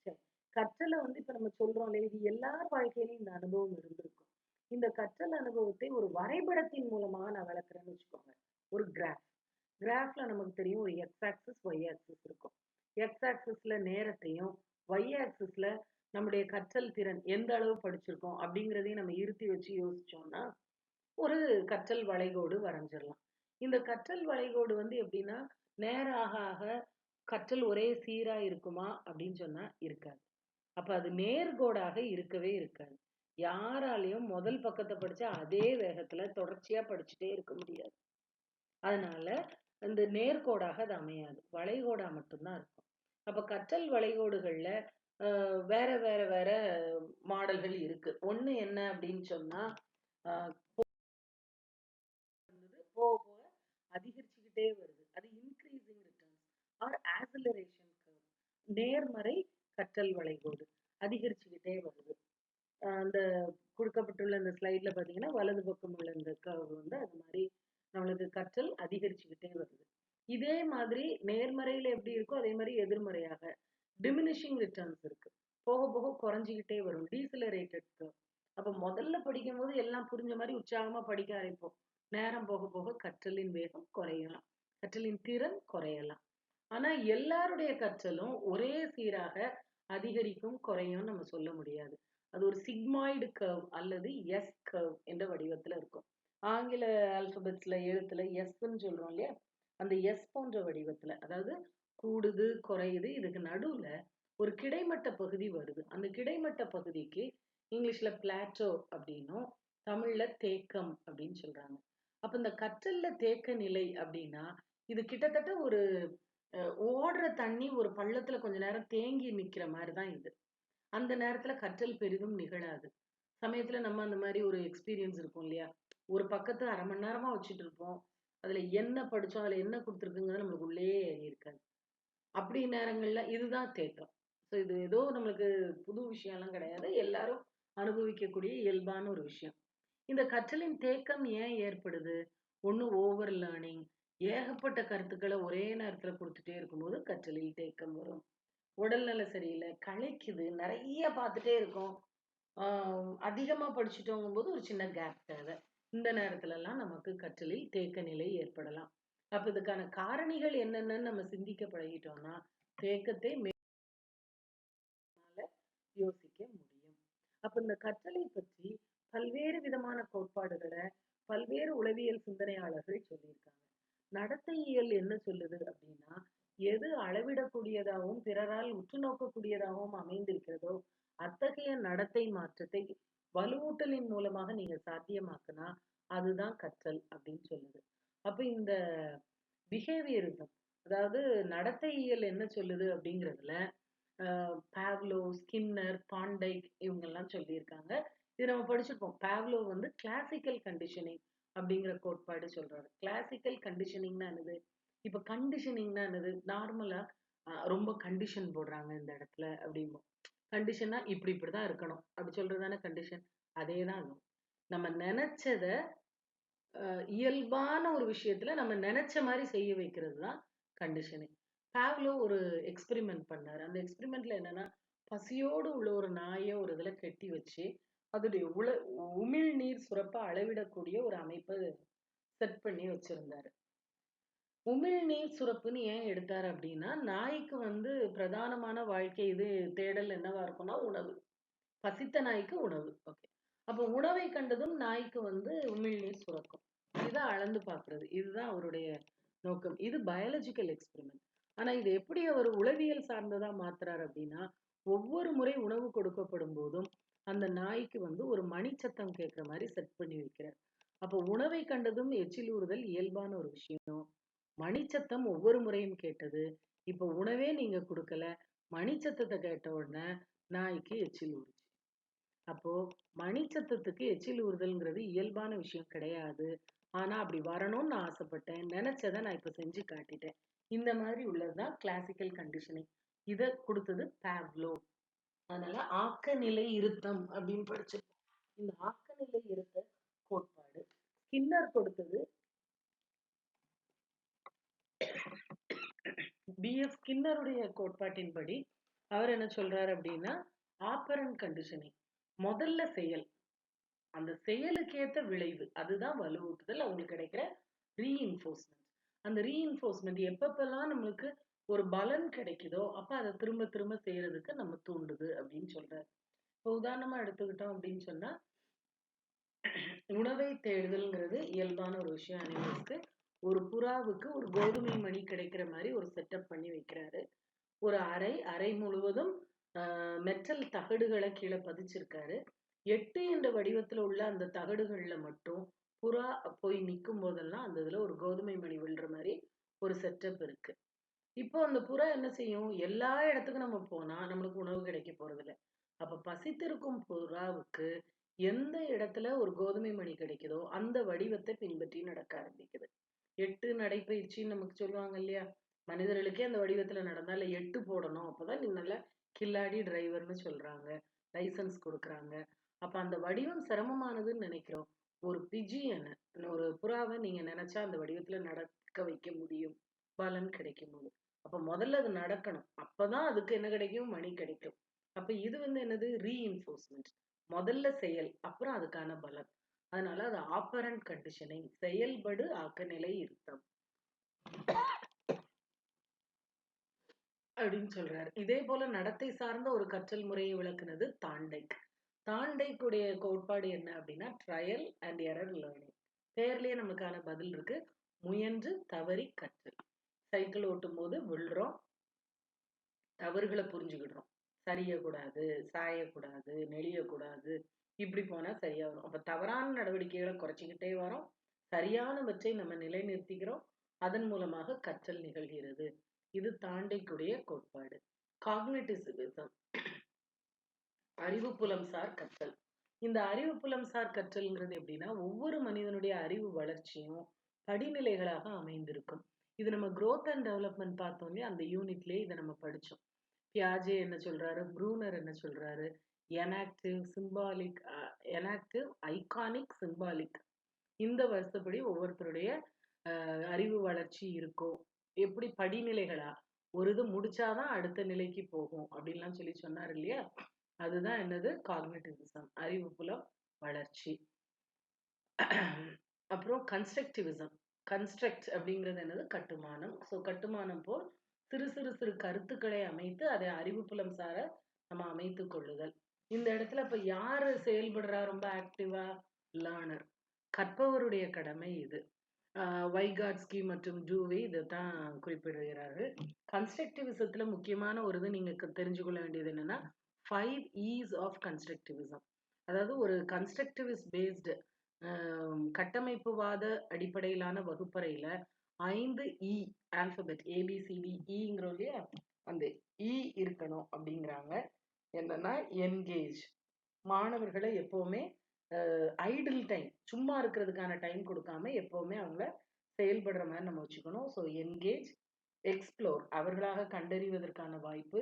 சரி, கற்றலை வந்து இப்ப நம்ம சொல்றோம்ல, இது எல்லார் வாழ்க்கையிலும் இந்த அனுபவம் இருந்திருக்கும். இந்த கற்றல் அனுபவத்தை ஒரு வரைபடத்தின் மூலமாக நான் வளர்க்குறேன்னு வச்சுக்கோங்க. ஒரு கிராஃப்ல நமக்கு தெரியும் ஒரு எக்ஸ் ஆக்சிஸ் ஒய் ஆக்சிஸ் இருக்கும். எக்ஸ் ஆக்சிஸ்ல நேரத்தையும், ஒய் ஆக்சிஸ்ல நம்முடைய கற்றல் திறன் எந்த அளவு படிச்சிருக்கோம் அப்படிங்கிறதையும் நம்ம இருத்தி வச்சு யோசிச்சோம்னா ஒரு கற்றல் வளைகோடு வரைஞ்சிடலாம். இந்த கற்றல் வளைகோடு வந்து எப்படின்னா, நேர ஆக ஆக கற்றல் ஒரே சீரா இருக்குமா அப்படின்னு சொன்னா இருக்காது. அப்ப அது நேர்கோடாக இருக்கவே இருக்காது. யாராலையும் முதல் பக்கத்தை படிச்சா அதே வேகத்துல தொடர்ச்சியா படிச்சுட்டே இருக்க முடியாது. அதனால இந்த நேர்கோடாக அது அமையாது, வளைகோடா மட்டும்தான் இருக்கும். அப்ப கற்றல் வளைகோடுகள்ல வேற வேற வேற மாடல்கள் இருக்கு. ஒண்ணு என்ன அப்படின்னு சொன்னா, போக போக அதிகரிச்சுக்கிட்டே வருது, அது increasing returns or acceleration curve. நேர்மறை கற்றல் வளைகோடு அதிகரிச்சுக்கிட்டே வருது. அந்த கொடுக்கப்பட்டுள்ள இந்த ஸ்லைட்ல பாத்தீங்கன்னா வலது பக்கம் உள்ள இந்த கர்வ் வந்து அது மாதிரி நம்மளுக்கு கற்றல் அதிகரிச்சுக்கிட்டே வருது. இதே மாதிரி நேர்மறையில எப்படி இருக்கோ அதே மாதிரி எதிர்மறையாக டிமினிஷிங் ரிட்டர்ன்ஸ் இருக்கு. போக போக குறைஞ்சிக்கிட்டே வரும், டீசலரேட்டட் கர்வ். அப்ப முதல்ல படிக்கும் போது எல்லாம் புரிஞ்ச மாதிரி உற்சாகமா படிக்க ஆரம்பிப்போம். நேரம் போக போக கற்றலின் வேகம் குறையலாம், கற்றலின் திறன் குறையலாம். ஆனா எல்லாருடைய கற்றலும் ஒரே சீராக அதிகரிக்கும் குறையும் நம்ம சொல்ல முடியாது. அது ஒரு சிக்மாய்டு கர்வ் அல்லது எஸ் கர்வ் என்ற வடிவத்துல இருக்கும். ஆங்கில ஆல்பபெட்ஸ்ல எழுத்துல எஸ்ன்னு சொல்றோம் இல்லையா, அந்த எஸ் போன்ற வடிவத்துல, அதாவது கூடுது குறையுது, இதுக்கு நடுவுல ஒரு கிடைமட்ட பகுதி வருது. அந்த கிடைமட்ட பகுதிக்கு இங்கிலீஷ்ல பிளாட்டோ அப்படின்னும் தமிழ்ல தேக்கம் அப்படின்னு சொல்றாங்க. அப்ப இந்த கற்றல்ல தேக்க நிலை அப்படின்னா இது கிட்டத்தட்ட ஒரு ஓடுற தண்ணி ஒரு பள்ளத்துல கொஞ்ச நேரம் தேங்கி நிக்கிற மாதிரிதான் இது. அந்த நேரத்துல கற்றல் பெரிதும் நிகழாது. சமயத்துல நம்ம அந்த மாதிரி ஒரு எக்ஸ்பீரியன்ஸ் இருக்கும் இல்லையா, ஒரு பக்கத்தை அரை மணி நேரமா வச்சுட்டு இருப்போம், அதுல என்ன படிச்சோம் அதுல என்ன கொடுத்துருக்குங்கிறது நம்மளுக்கு உள்ளே இருக்காது. அப்படி நேரங்கள்ல இதுதான் தேக்கம். ஸோ இது ஏதோ நம்மளுக்கு புது விஷயம்லாம் கிடையாது, எல்லாரும் அனுபவிக்கக்கூடிய இயல்பான ஒரு விஷயம். இந்த கற்றலின் தேக்கம் ஏன் ஏற்படுது? ஒண்ணு ஓவர் லேர்னிங். ஏகப்பட்ட கருத்துக்களை ஒரே நேரத்துல கொடுத்துட்டே இருக்கும்போது கற்றலில் தேக்கம் வரும். உடல்நல சரியில்லை, களைக்குது, நிறைய பார்த்துட்டே இருக்கோம். அதிகமா படிச்சுட்டோங்கும் போது ஒரு சின்ன கேப் தேவை. இந்த நேரத்துல எல்லாம் நமக்கு கற்றலில் தேக்க நிலை ஏற்படலாம். அப்ப இதுக்கான காரணிகள் என்னென்னு நம்ம சிந்திக்க பழகிட்டோம்னா தேக்கத்தை யோசிக்க முடியும். அப்ப இந்த கற்றலை பற்றி பல்வேறு விதமான கோட்பாடுகளை பல்வேறு உளவியல் சிந்தனையாளர்கள் சொல்லியிருக்காங்க. நடத்தையியல் என்ன சொல்லுது அப்படின்னா, எது அளவிடக்கூடியதாகவும் பிறரால் உற்று நோக்கக்கூடியதாகவும் அமைந்திருக்கிறதோ அத்தகைய நடத்தை மாற்றத்தை வலுவூட்டலின் மூலமாக நீங்க சாத்தியமாக்குனா அதுதான் கற்றல் அப்படின்னு சொல்லுது. அப்ப இந்த பிஹேவியரிசம், அதாவது நடத்தையியல் என்ன சொல்லுது அப்படிங்கிறதுல பாவ்லோ, ஸ்கின்னர், தாண்டைக் இவங்கெல்லாம் சொல்லியிருக்காங்க. இது நம்ம படிச்சிருப்போம். பாவ்லோ வந்து கிளாசிக்கல் கண்டிஷனிங் அப்படிங்கிற கோட்பாடு சொல்றாரு. கிளாசிக்கல் கண்டிஷனிங்னா என்னது? இப்ப கண்டிஷனிங்னா என்னது? நார்மலா ரொம்ப கண்டிஷன் போடுறாங்க இந்த இடத்துல அப்படிம்போம். கண்டிஷன்னா இப்படிதான் இருக்கணும் அப்படி சொல்றதுதானே கண்டிஷன். அதேதான் அதுவும். நம்ம நினைச்சத இயல்பான ஒரு விஷயத்துல நம்ம நினைச்ச மாதிரி செய்ய வைக்கிறது தான் கண்டிஷனிங். பாவ்லோ ஒரு எக்ஸ்பெரிமெண்ட் பண்ணாரு. அந்த எக்ஸ்பெரிமெண்ட்ல என்னன்னா, பசியோடு உள்ள ஒரு நாயை ஒரு இதுல கட்டி வச்சு அதோடைய உமிழ்நீர் சுரப்ப அளவிடக்கூடிய ஒரு அமைப்பை செட் பண்ணி வச்சிருந்தாரு. உமிழ்நீர் சுரப்புன்னு ஏன் எடுத்தாரு அப்படின்னா, நாய்க்கு வந்து பிரதானமான வாழ்க்கை இது தேடல் என்னவா இருக்கும்னா உணவு. பசித்த நாய்க்கு உணவு. ஓகே. அப்ப உணவை கண்டதும் நாய்க்கு வந்து உமிழ்நீர் சுரக்கும். இதை அளந்து பார்க்கிறது. இதுதான் அவருடைய நோக்கம். இது பயாலஜிக்கல் எக்ஸ்பெரிமெண்ட். ஆனா இது எப்படி அவர் உளவியல் சார்ந்ததா மாத்துறாரு அப்படின்னா, ஒவ்வொரு முறை உணவு கொடுக்கப்படும் போதும் அந்த நாய்க்கு வந்து ஒரு மணிச்சத்தம் கேட்கிற மாதிரி செட் பண்ணி வைக்கிறார். அப்போ உணவை கண்டதும் எச்சில் ஊறுதல் இயல்பான ஒரு விஷயம். மணிச்சத்தம் ஒவ்வொரு முறையும் கேட்டது. இப்ப உணவே நீங்க கொடுக்கல, மணிச்சத்தத்தை கேட்ட உடனே நாய்க்கு எச்சில் ஊறுச்சு. அப்போ மணிச்சத்தத்துக்கு எச்சில் ஊறுதல்ங்கிறது இயல்பான விஷயம் கிடையாது. ஆனா அப்படி வரணும்னு நான் ஆசைப்பட்டேன், நினைச்சதை நான் இப்ப செஞ்சு காட்டிட்டேன். இந்த மாதிரி உள்ளதுதான் கிளாசிக்கல் கண்டிஷனிங். இதை கொடுத்தது பாவ்லோ. அதனால ஆக்கநிலை இருத்தம் அப்படின்னு படிச்சிருக்கோம். இந்த ஆக்கநிலை இருத்த கோட்பாடு ஸ்கின்னர் கொடுத்தது B.F. ஸ்கின்னருடைய கோட்பாட்டின்படி அவர் என்ன சொல்றாரு அப்படின்னா, ஆப்பரண்ட் கண்டிஷனிங். முதல்ல செயல், அந்த செயலுக்கேற்ற விளைவு, அதுதான் வலுவூட்டுதல். அவங்களுக்கு கிடைக்கிற ரீஇன்ஃபோர்ஸ்மெண்ட். அந்த ரீஇன்ஃபோர்ஸ்மெண்ட் எப்பப்பெல்லாம் நம்மளுக்கு ஒரு பலன் கிடைக்குதோ அப்ப அதை திரும்ப திரும்ப செய்யறதுக்கு நம்ம தூண்டுது அப்படின்னு சொல்றாரு. இப்போ உதாரணமா எடுத்துக்கிட்டோம் அப்படின்னு சொன்னா, உணவை தேடுதல்ங்கிறது இயல்பான ஒரு விஷயம் அனிமல்ஸ்க்கு. ஒரு புறாவுக்கு ஒரு கோதுமை மணி கிடைக்கிற மாதிரி ஒரு செட்டப் பண்ணி வைக்கிறாரு. ஒரு அறை முழுவதும் மெட்டல் தகடுகளை கீழே பதிச்சிருக்காரு. 8 என்ற வடிவத்துல உள்ள அந்த தகடுகள்ல மட்டும் புறா போய் நிற்கும் போதெல்லாம் அந்த இதுல ஒரு கோதுமை மணி விழுற மாதிரி ஒரு செட்டப் இருக்கு. இப்போ அந்த புறா என்ன செய்யும்? எல்லா இடத்துக்கும் நம்ம போனா நம்மளுக்கு உணவு கிடைக்க போறது இல்லை. அப்ப பசித்திருக்கும் புறாவுக்கு எந்த இடத்துல ஒரு கோதுமை மணி கிடைக்குதோ அந்த வடிவத்தை பின்பற்றி நடக்க ஆரம்பிக்குது. 8 நடைப்பயிற்சின்னு நமக்கு சொல்லுவாங்க இல்லையா? மனிதர்களுக்கே அந்த வடிவத்துல நடந்தா இல்ல 8 போடணும். அப்பதான் நீ நல்ல கில்லாடி டிரைவர்னு சொல்றாங்க. லைசன்ஸ் கொடுக்குறாங்க. அப்ப அந்த வடிவம் சிரமமானதுன்னு நினைக்கிறோம். ஒரு பிஜியனை, ஒரு புறாவை நீங்க நினைச்சா அந்த வடிவத்துல நடக்க வைக்க முடியும். பலன் கிடைக்கும் போது. அப்ப முதல்ல அது நடக்கணும். அப்பதான் அதுக்கு என்ன கிடைக்கும்? மணி கிடைக்கும். அப்ப இது வந்து என்னது? ரீஇன்ஃபோர்ஸ்மெண்ட். முதல்ல செயல், அப்புறம் அதுக்கான பலன். அதனால அது ஆப்பரண்ட் கண்டிஷனிங். செயல்படு ஆக்கநிலை இருத்தம் அப்படின்னு சொல்றாரு. இதே போல நடத்தை சார்ந்த ஒரு கற்றல் முறையை விளக்குனது தாண்டைக். தாண்டைக்குடைய கோட்பாடு என்ன அப்படின்னா, ட்ரையல் அண்ட் எரர் லேர்னிங். பேர்லயே நமக்கான பதில் இருக்கு. முயன்று தவறி கற்றல். சைக்கிள் ஓட்டும் போது விழுறோம், தவறுகளை புரிஞ்சுக்கிடுறோம். சரியக்கூடாது, சாயக்கூடாது, நெளியக்கூடாது, இப்படி போனா சரியா வரும். அப்ப தவறான நடவடிக்கைகளை குறைச்சிக்கிட்டே வரோம், சரியானவற்றை நம்ம நிலைநிறுத்திக்கிறோம். அதன் மூலமாக கற்றல் நிகழ்கிறது. இது தாண்டைக்குடைய கோட்பாடு. காக்னிட்டிவிசம், அறிவுப்புலம் சார் கற்றல். இந்த அறிவுப்புலம் சார் கற்றல்ங்கிறது எப்படின்னா, ஒவ்வொரு மனிதனுடைய அறிவு வளர்ச்சியும் படிநிலைகளாக அமைந்திருக்கும். இது நம்ம growth and development பார்த்தோம் இல்லையா? அந்த யூனிட்லயே இதை நம்ம படிச்சோம். பியாஜே என்ன சொல்றாரு, ப்ரூனர் என்ன சொல்றாரு, எனாக்டிவ், சிம்பாலிக், எனாக்டிவ், ஐகானிக், சிம்பாலிக் இந்த வருஷப்படி ஒவ்வொருத்தருடைய அறிவு வளர்ச்சி இருக்கும், எப்படி படிநிலைகளா ஒரு இது முடிச்சாதான் அடுத்த நிலைக்கு போகும் அப்படின்லாம் சொல்லி சொன்னார் இல்லையா? அதுதான் என்னது காக்னிட்டிவிசம், அறிவுப்புலம் வளர்ச்சி. அப்புறம் கன்ஸ்ட்ரக்டிவிசம், கன்ஸ்ட்ரக்ட் அப்படிங்கிறது என்னது கட்டுமானம். ஸோ கட்டுமானம் போல் சிறு சிறு சிறு கருத்துக்களை அமைத்து அதை அறிவுப்புலம் சார நம்ம அமைத்து கொள்ளுதல். இந்த இடத்துல இப்ப யாரு செயல்படுறா ரொம்ப ஆக்டிவா? லேர்னர், கற்பவருடைய கடமை இது. வைகாட்ஸ்கி மற்றும் டூவே இதைத்தான் குறிப்பிடுகிறார்கள். கன்ஸ்ட்ரக்டிவிசத்துல முக்கியமான ஒரு இது நீங்க தெரிஞ்சு கொள்ள வேண்டியது என்னன்னா 5 E's ஆஃப் கன்ஸ்ட்ரக்டிவிசம். அதாவது ஒரு கன்ஸ்ட்ரக்டிவிஸ்ட் பேஸ்டு கட்டமைப்புவாத அடிப்படையிலான வகுப்பறையில 5 E ஆல்பபெட் ABCD Eங்கிறோம் இல்லையா, அந்த E இருக்கணும் அப்படிங்கிறாங்க. என்னன்னா என்கேஜ், மாணவர்களை எப்பவுமே ஐடில் டைம், சும்மா இருக்கிறதுக்கான டைம் கொடுக்காம எப்பவுமே அவங்கள செயல்படுற மாதிரி நம்ம வச்சுக்கணும். ஸோ என்கேஜ், எக்ஸ்ப்ளோர், அவர்களாக கண்டறிவதற்கான வாய்ப்பு,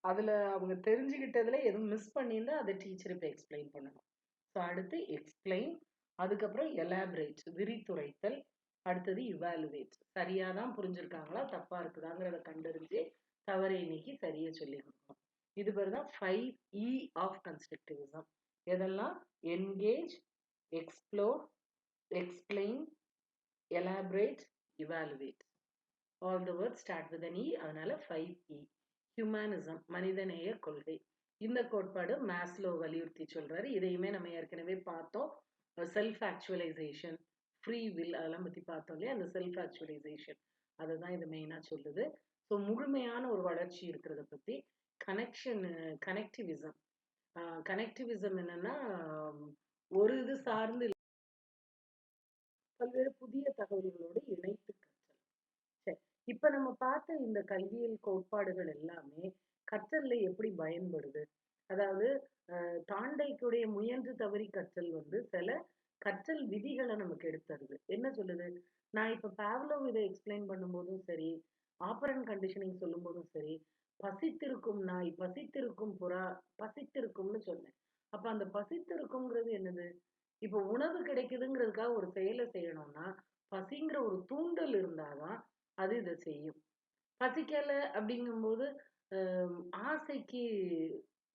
அதுல அவங்க தெரிஞ்சுக்கிட்டதுல எதுவும் மிஸ் பண்ணியிருந்தா அதை டீச்சர் இப்போ எக்ஸ்பிளைன் பண்ணணும். ஸோ அடுத்து எக்ஸ்பிளைன், அதுக்கப்புறம் எலாபரேட் விரித்துரைத்தல், அடுத்தது இவாலுவேட் சரியா தான் புரிஞ்சிருக்காங்களா தப்பா இருக்குதாங்கிறத கண்டறிஞ்சு தவறை நீக்கி சரியா சொல்லி கொடுக்கணும். இது பேர் தான் 5 E ஆஃப் கன்ஸ்ட்ரக்டிவிசம். எதெல்லாம்? Engage, explore, explain, elaborate, evaluate. All the words start with an E, அதனால 5E. ஹியூமனிசம், மனிதநேய கொள்கை. இந்த கோட்பாடு மாஸ்லோ வலியுறுத்தி சொல்றாரு. இதையுமே நம்ம ஏற்கனவே பார்த்தோம். செல்ஃப் ஆக்சுவலைசேஷன், ஃப்ரீ வில், அதெல்லாம் பத்தி பார்த்தோம் இல்லையா? அந்த செல்ஃப் ஆக்சுவலைசேஷன் அதை தான் இது மெயினா சொல்லுது. ஸோ முழுமையான ஒரு வளர்ச்சி இருக்கிறத பத்தி கனெக்டிவிசம். கனெக்டிவிசம் என்னன்னா ஒரு இது சார்ந்து பல்வேறு புதிய தகவல்களோடு இணைத்து கற்றல். சரி, இப்ப நம்ம பார்த்த இந்த கல்வியல் கோட்பாடுகள் எல்லாமே கற்றல்ல எப்படி பயன்படுது? அதாவது தாண்டைக்குடைய முயன்று தவறி கற்றல் சில கற்றல் விதிகளை நமக்கு எடுத்துருது. என்ன சொல்லுது? நான் இப்ப பாவ்லோவ் இதை எக்ஸ்பிளைன் பண்ணும்போதும் சரி, ஆப்பரண்ட் கண்டிஷனிங் சொல்லும் போதும் சரி, பசித்திருக்கும் நாய், பசித்திருக்கும் புறா, பசித்திருக்கும்னு சொன்னேன். அப்ப அந்த பசித்திருக்கும்ங்கிறது என்னது? இப்போ உணவு கிடைக்குதுங்கிறதுக்காக ஒரு செயலை செய்யணும்னா பசிங்கிற ஒரு தூண்டல் இருந்தாதான் அது இதை செய்யும். பசிக்கல அப்படிங்கும்போது ஆசைக்கு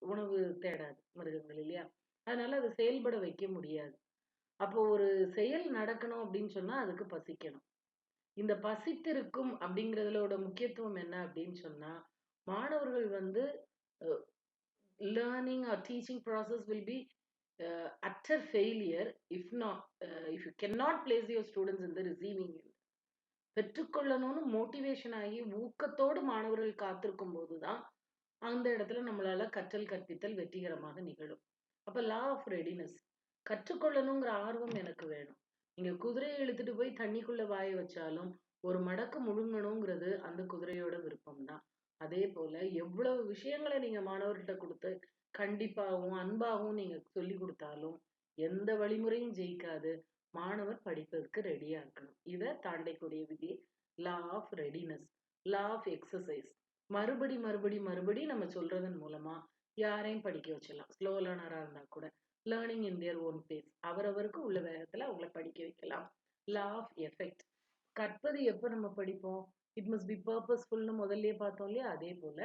உணவு தேடாது மிருகங்கள் இல்லையா? அதனால அதை செயல்பட வைக்க முடியாது. அப்போ ஒரு செயல் நடக்கணும் அப்படின்னு சொன்னா அதுக்கு பசிக்கணும். இந்த பசித்திருக்கும் அப்படிங்கிறதுலோட முக்கியத்துவம் என்ன அப்படின்னு சொன்னா, மாணவர்கள் learning R teaching process will be utter failure if you cannot place your students in the receiving end. பெற்றுக்கொள்ளணும்னு மோட்டிவேஷன் ஆகி ஊக்கத்தோடு மாணவர்கள் காத்திருக்கும் போதுதான் அந்த இடத்துல நம்மளால கற்றல் கற்பித்தல் வெற்றிகரமாக நிகழும். அப்ப லா ஆஃப் ரெடினஸ், கற்றுக்கொள்ளணுங்கிற ஆர்வம் எனக்கு வேணும். நீங்க குதிரையை இழுத்துட்டு போய் தண்ணிக்குள்ள வாய வச்சாலும் ஒரு மடக்கு முழுங்கணுங்கிறது அந்த குதிரையோட விருப்பம் தான். அதே போல எவ்வளவு விஷயங்களை நீங்க மாணவர்கிட்ட கொடுத்து கண்டிப்பாகவும் அன்பாகவும் நீங்க சொல்லி கொடுத்தாலும் எந்த வழிமுறையும் ஜெயிக்காது. மாணவர் படிப்பதற்கு ரெடியா இருக்கணும். இதை தாண்டக்கூடிய விதி law of readiness, law of exercise. மறுபடி மறுபடி மறுபடி நம்ம சொல்றதன் மூலமா யாரையும் படிக்க வச்சிடலாம். ஸ்லோ லேர்னரா இருந்தா கூட learning in their own pace, அவரவருக்கு உள்ள வேகத்துல அவங்கள படிக்க வைக்கலாம். லா ஆஃப் எஃபெக்ட், கற்பது எப்ப நம்ம படிப்போம்? இட் மஸ்ட் பி பர்பஸ்ஃபுல்னு முதல்லயே பார்த்தோம் இல்லையா? அதே போல